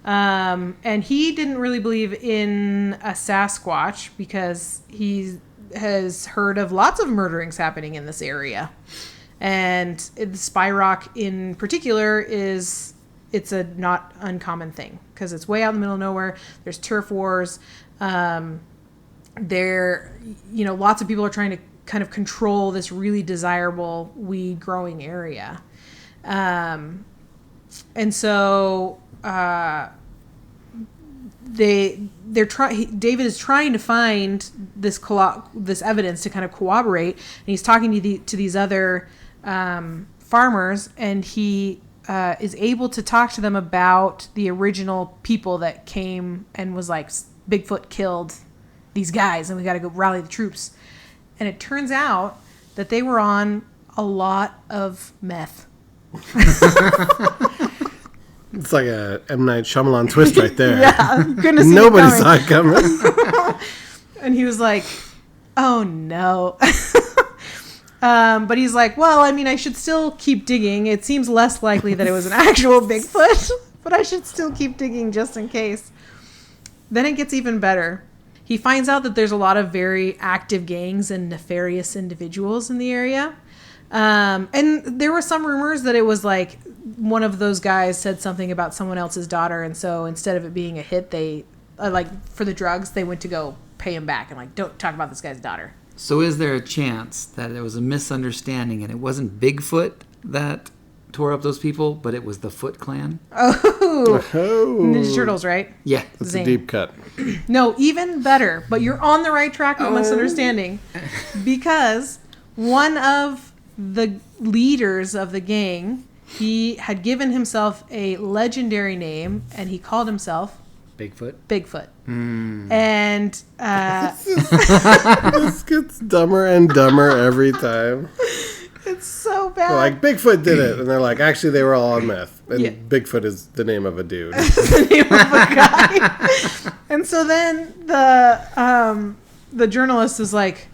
And he didn't really believe in a Sasquatch because he has heard of lots of murderings happening in this area. And the Spy Rock in particular it's a not uncommon thing because it's way out in the middle of nowhere. There's turf wars. Lots of people are trying to kind of control this really desirable weed growing area. And so David is trying to find this evidence to kind of corroborate, and he's talking to these other farmers, and he is able to talk to them about the original people that came and was like, Bigfoot killed these guys and we got to go rally the troops. And it turns out that they were on a lot of meth. It's like a M. Night Shyamalan twist right there. Yeah, goodness. Nobody saw it coming. And he was like, oh no. But he's like, well, I mean, I should still keep digging. It seems less likely that it was an actual Bigfoot, but I should still keep digging just in case. Then it gets even better. He finds out that there's a lot of very active gangs and nefarious individuals in the area. And there were some rumors that it was like one of those guys said something about someone else's daughter. And so instead of it being a hit, they, for the drugs, they went to go pay him back and don't talk about this guy's daughter. So is there a chance that there was a misunderstanding and it wasn't Bigfoot that tore up those people, but it was the Foot Clan? Oh, Oh, Ninja Turtles, right? Yeah. that's Zane. a deep cut. No, even better. But you're on the right track with misunderstanding, because one of the leaders of the gang, he had given himself a legendary name, and he called himself Bigfoot. Bigfoot. And This gets dumber and dumber every time. it's so bad. They're like, Bigfoot did it. And they're like, actually, they were all on meth. And Yeah. Bigfoot is the name of a dude. The name of a guy. And so then the journalist is like,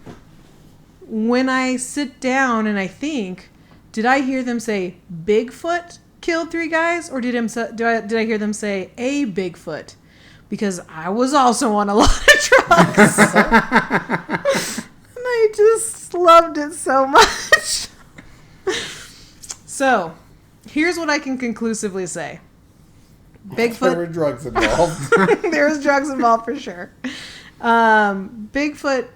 when I sit down and I think, did I hear them say Bigfoot killed 3 guys, or did I hear them say a Bigfoot? Because I was also on a lot of drugs. And I just loved it so much. So, here's what I can conclusively say. There were Bigfoot, drugs involved. there was drugs involved for sure. Bigfoot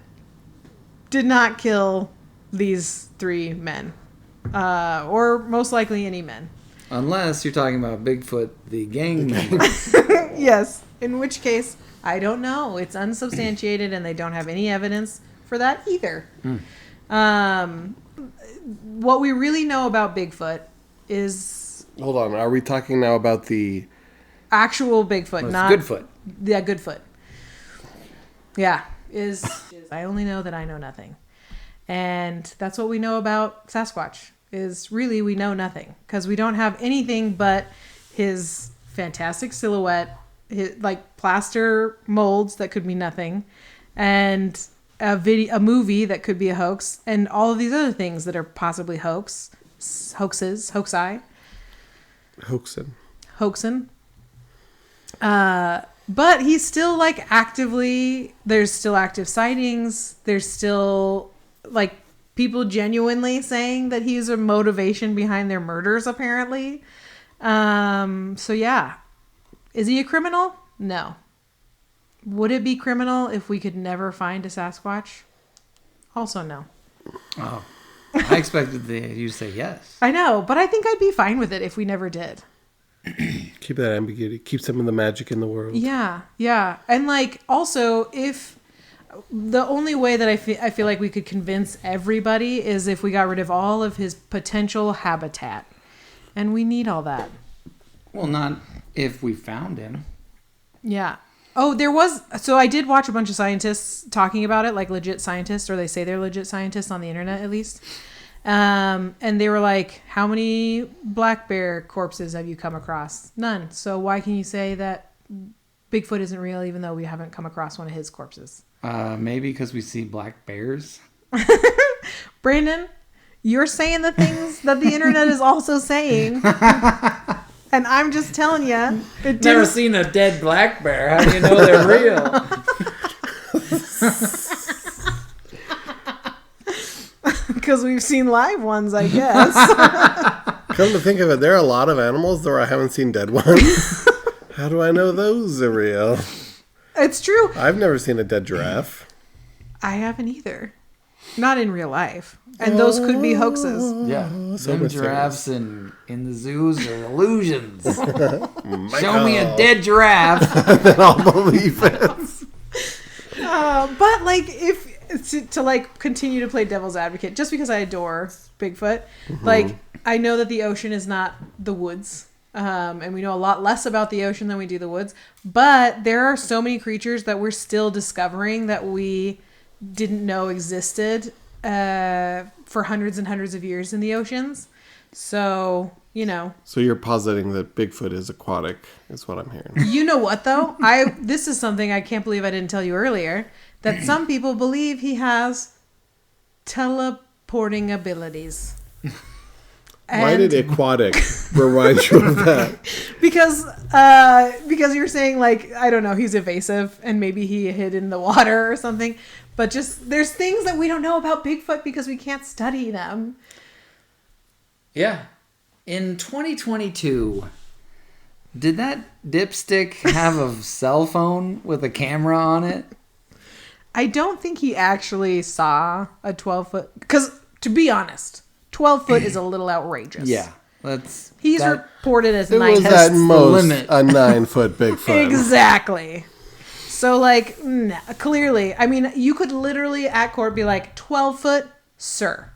did not kill these 3 men, or most likely any men. Unless you're talking about Bigfoot, the gang member. Yes, in which case, I don't know. It's unsubstantiated and they don't have any evidence for that either. What we really know about Bigfoot is Hold on. Are we talking now about the... actual Bigfoot, Well, not... it's Goodfoot. Yeah, Goodfoot. Yeah, I only know that I know nothing. And that's what we know about Sasquatch, is really we know nothing. Because we don't have anything but his fantastic silhouette, his, like, plaster molds that could be nothing, and a movie that could be a hoax, and all of these other things that are possibly hoaxes, hoaxi, hoaxin. But he's still like there's still active sightings. There's still like people genuinely saying that he's a motivation behind their murders, apparently. So yeah. Is he a criminal? No. Would it be criminal if we could never find a Sasquatch? Also no. Oh. I expected you to say yes. I know, but I think I'd be fine with it if we never did. Keep that ambiguity. Keep some of the magic in the world. Yeah, yeah. And like also, if the only way that I feel like we could convince everybody is if we got rid of all of his potential habitat. And we need all that. Well, not if we found him. Yeah. Oh, so I did watch a bunch of scientists talking about it, like legit scientists, or they say they're legit scientists on the internet at least. And they were like, how many black bear corpses have you come across? None. So why can you say that Bigfoot isn't real even though we haven't come across one of his corpses? Maybe because we see black bears. Brandon, you're saying the things that the internet is also saying. And I'm just telling you. Never seen a dead black bear. How do you know they're real? Because we've seen live ones, I guess. Come to think of it, there are a lot of animals though I haven't seen dead ones. How do I know those are real? It's true. I've never seen a dead giraffe. I haven't either. Not in real life. And those could be hoaxes. Yeah. So Them mysterious. giraffes in the zoos are illusions. Michael. Show me a dead giraffe. Then I'll believe it. But like, if to like continue to play devil's advocate, just because I adore Bigfoot, like I know that the ocean is not the woods. And we know a lot less about the ocean than we do the woods. But there are so many creatures that we're still discovering that we didn't know existed for hundreds and hundreds of years in the oceans. So, you know. So you're positing that Bigfoot is aquatic, is what I'm hearing. You know what, though? This is something I can't believe I didn't tell you earlier, that some people believe he has teleporting abilities. Why did aquatic remind you of that? Because you're saying, like, I don't know, he's evasive and maybe he hid in the water or something. But just, there's things that we don't know about Bigfoot because we can't study them. Yeah. In 2022, did that dipstick have a cell phone with a camera on it? I don't think he actually saw a 12-foot. Because, to be honest, 12-foot is a little outrageous. Yeah. He's reported as It 9 was foot. at most limit. a 9-foot Bigfoot. Exactly. So, like, clearly, I mean, you could literally at court be like, 12 foot, sir.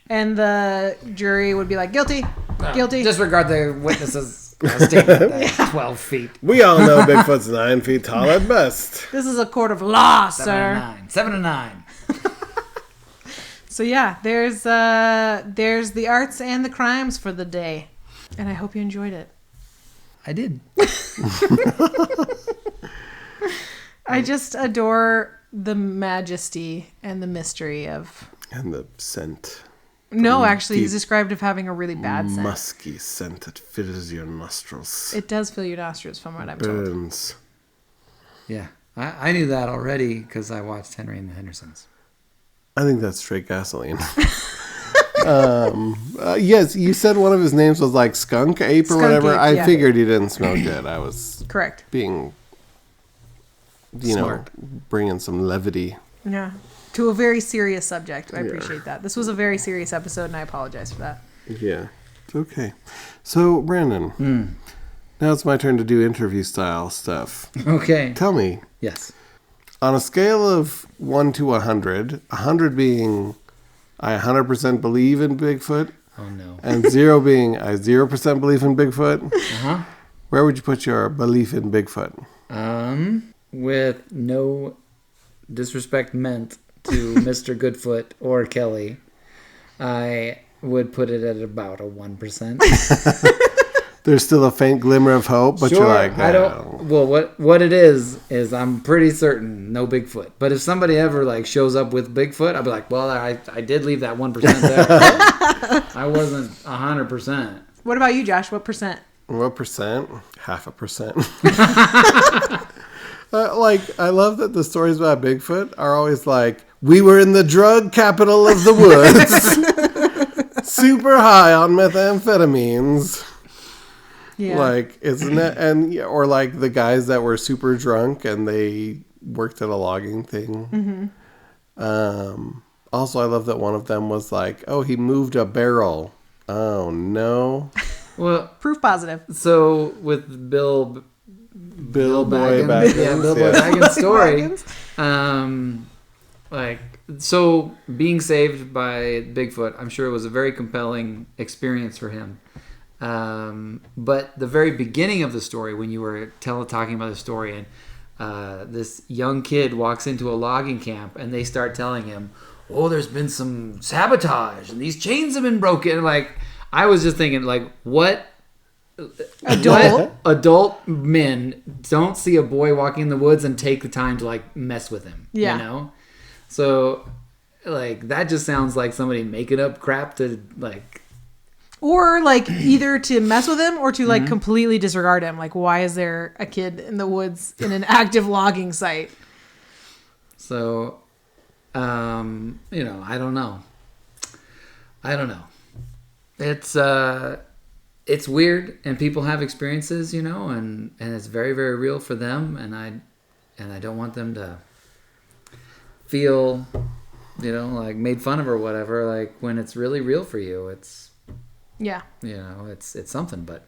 And the jury would be like, guilty. Disregard the witnesses' statement that 12 feet. We all know Bigfoot's 9 feet tall at best. This is a court of law, sir. 7 and 9. So yeah, there's the arts and the crimes for the day. And I hope you enjoyed it. I did. I just adore the majesty and the mystery of... And the scent. No, actually, he's deep, described of having a really bad scent. Musky scent that fills your nostrils. It does fill your nostrils, from what I'm told. Burns. Yeah. I knew that already because I watched Henry and the Hendersons. I think that's straight gasoline. Yes, you said one of his names was like Skunk Ape or Skunk whatever. Ape, I yeah. figured he didn't smell good. I was Correct. being, Smart. bringing some levity. Yeah. To a very serious subject. I appreciate that. This was a very serious episode, and I apologize for that. Yeah. Okay. So, Brandon, now it's my turn to do interview style stuff. Okay. Tell me, Yes. on a scale of 1 to 100, 100 being I 100% believe in Bigfoot, Oh, no. and 0 being I 0% believe in Bigfoot, Uh-huh. where would you put your belief in Bigfoot? With no disrespect meant to Mr. Goodfoot or Kelly, I would put it at about a 1%. There's still a faint glimmer of hope, but you're like, I don't. Well, what it is I'm pretty certain no Bigfoot. But if somebody ever like shows up with Bigfoot, I'll be like, well, I did leave that 1% there. I wasn't 100%. What about you, Josh? What percent? What percent? 0.5%. I love that the stories about Bigfoot are always like, we were in the drug capital of the woods, super high on methamphetamines. Yeah. Like, isn't it? And or like the guys that were super drunk and they worked at a logging thing. Mm-hmm. Also, I love that one of them was like, "Oh, he moved a barrel." Oh no! Well, Proof positive. so with Bill Boy Baggins, Baggins. yeah, Bill Boy Baggins' story. So being saved by Bigfoot, I'm sure it was a very compelling experience for him. But the very beginning of the story, when you were talking about the story, and this young kid walks into a logging camp, and they start telling him, "Oh, there's been some sabotage, and these chains have been broken." Like, I was just thinking, like, what adult men don't see a boy walking in the woods and take the time to like mess with him? Yeah. You know, so like that just sounds like somebody making up crap to like. Or like either to mess with him or to like completely disregard him. Like, why is there a kid in the woods in an active logging site? So, I don't know. It's weird, and people have experiences, and it's very, very real for them, and I don't want them to feel, like made fun of or whatever. Like when it's really real for you, it's. Yeah. It's something, but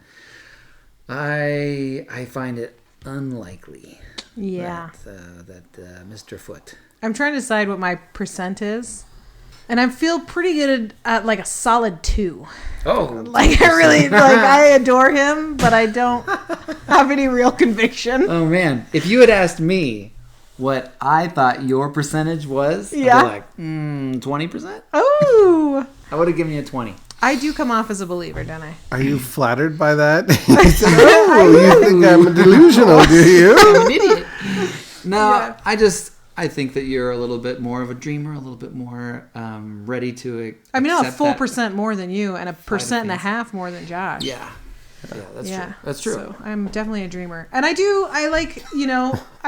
I find it unlikely. Yeah. That Mr. Foot. I'm trying to decide what my percent is. And I feel pretty good at like a solid 2. Oh, Like I really I adore him, but I don't have any real conviction. oh man! If you had asked me what I thought your percentage was, Yeah. I'd be like 20%. Oh, I would have given you a 20. I do come off as a believer, don't I? Are you flattered by that? You think I'm delusional, do you? I'm an idiot. No, Yeah. I think that you're a little bit more of a dreamer, a little bit more ready to. I mean, I'm a accept full that. percent more than you, and a percent and a things. half more than Josh. Yeah, that's true. That's true. So I'm definitely a dreamer. And I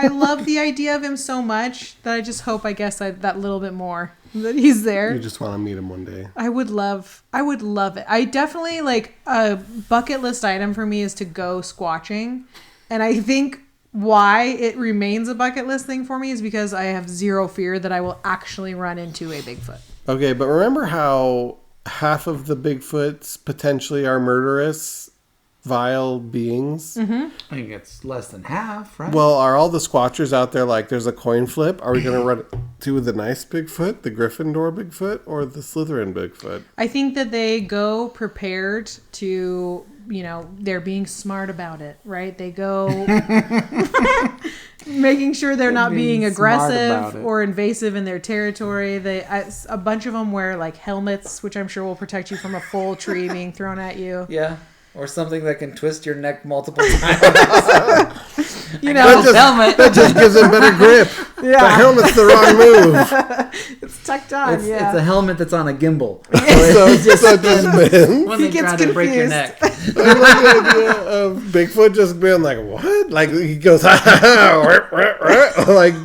love the idea of him so much that I just hope, that little bit more that he's there. You just want to meet him one day. I would love it. I definitely a bucket list item for me is to go squatching. And I think why it remains a bucket list thing for me is because I have zero fear that I will actually run into a Bigfoot. Okay, but remember how half of the Bigfoots potentially are murderous, vile beings? Mm-hmm. I think it's less than half, right? Well, are all the Squatchers out there like, there's a coin flip? Are we going to run to the nice Bigfoot, the Gryffindor Bigfoot, or the Slytherin Bigfoot? I think that they go prepared to, they're being smart about it, right? They go making sure they're not being aggressive or invasive in their territory. A bunch of them wear like helmets, which I'm sure will protect you from a full tree being thrown at you. Yeah. Or something that can twist your neck multiple times. That just gives it better grip. Yeah. The helmet's the wrong move. It's tucked on, It's a helmet that's on a gimbal. So it just spins. When they try to break your neck. I love the idea of Bigfoot just being like, what? Like, he goes, like,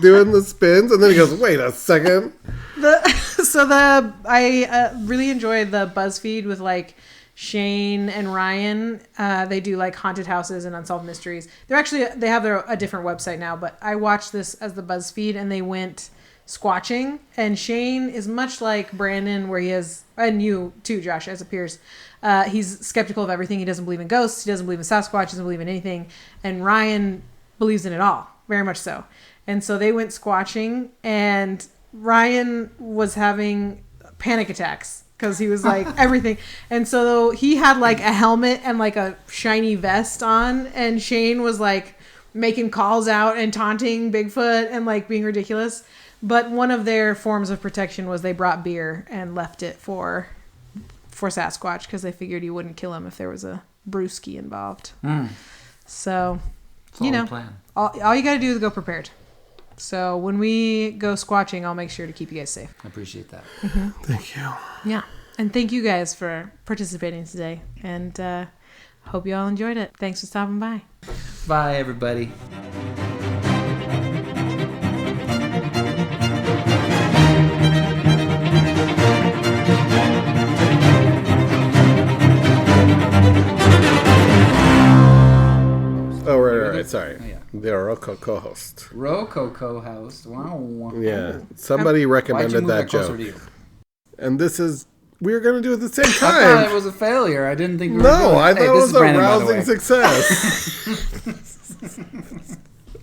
doing the spins, and then he goes, wait a second. I really enjoy the BuzzFeed with, like, Shane and Ryan. They do like haunted houses and unsolved mysteries. They have a different website now, but I watched this as the BuzzFeed, and they went squatching. And Shane is much like Brandon, where he has, and you too, Josh, as appears. He's skeptical of everything. He doesn't believe in ghosts. He doesn't believe in Sasquatch. He doesn't believe in anything. And Ryan believes in it all, very much so. And so they went squatching, and Ryan was having panic attacks. Because he was like everything. And so he had like a helmet and like a shiny vest on. And Shane was like making calls out and taunting Bigfoot and like being ridiculous. But one of their forms of protection was they brought beer and left it for Sasquatch. Because they figured you wouldn't kill him if there was a brewski involved. So, Plan. all you got to do is go prepared. So when we go squatching, I'll make sure to keep you guys safe. I appreciate that. Mm-hmm. Thank you. Yeah. And thank you guys for participating today. And hope you all enjoyed it. Thanks for stopping by. Bye, everybody. Oh, right. Sorry. Oh, yeah. The Oroco co-host. Rococo host. Wow. Yeah. Somebody Why'd you recommended move that closer joke. to you? And this is... We were going to do it at the same I thought it time. was a failure. I didn't think we were No, doing I thought it this was is a Brandon, by the rousing way. success.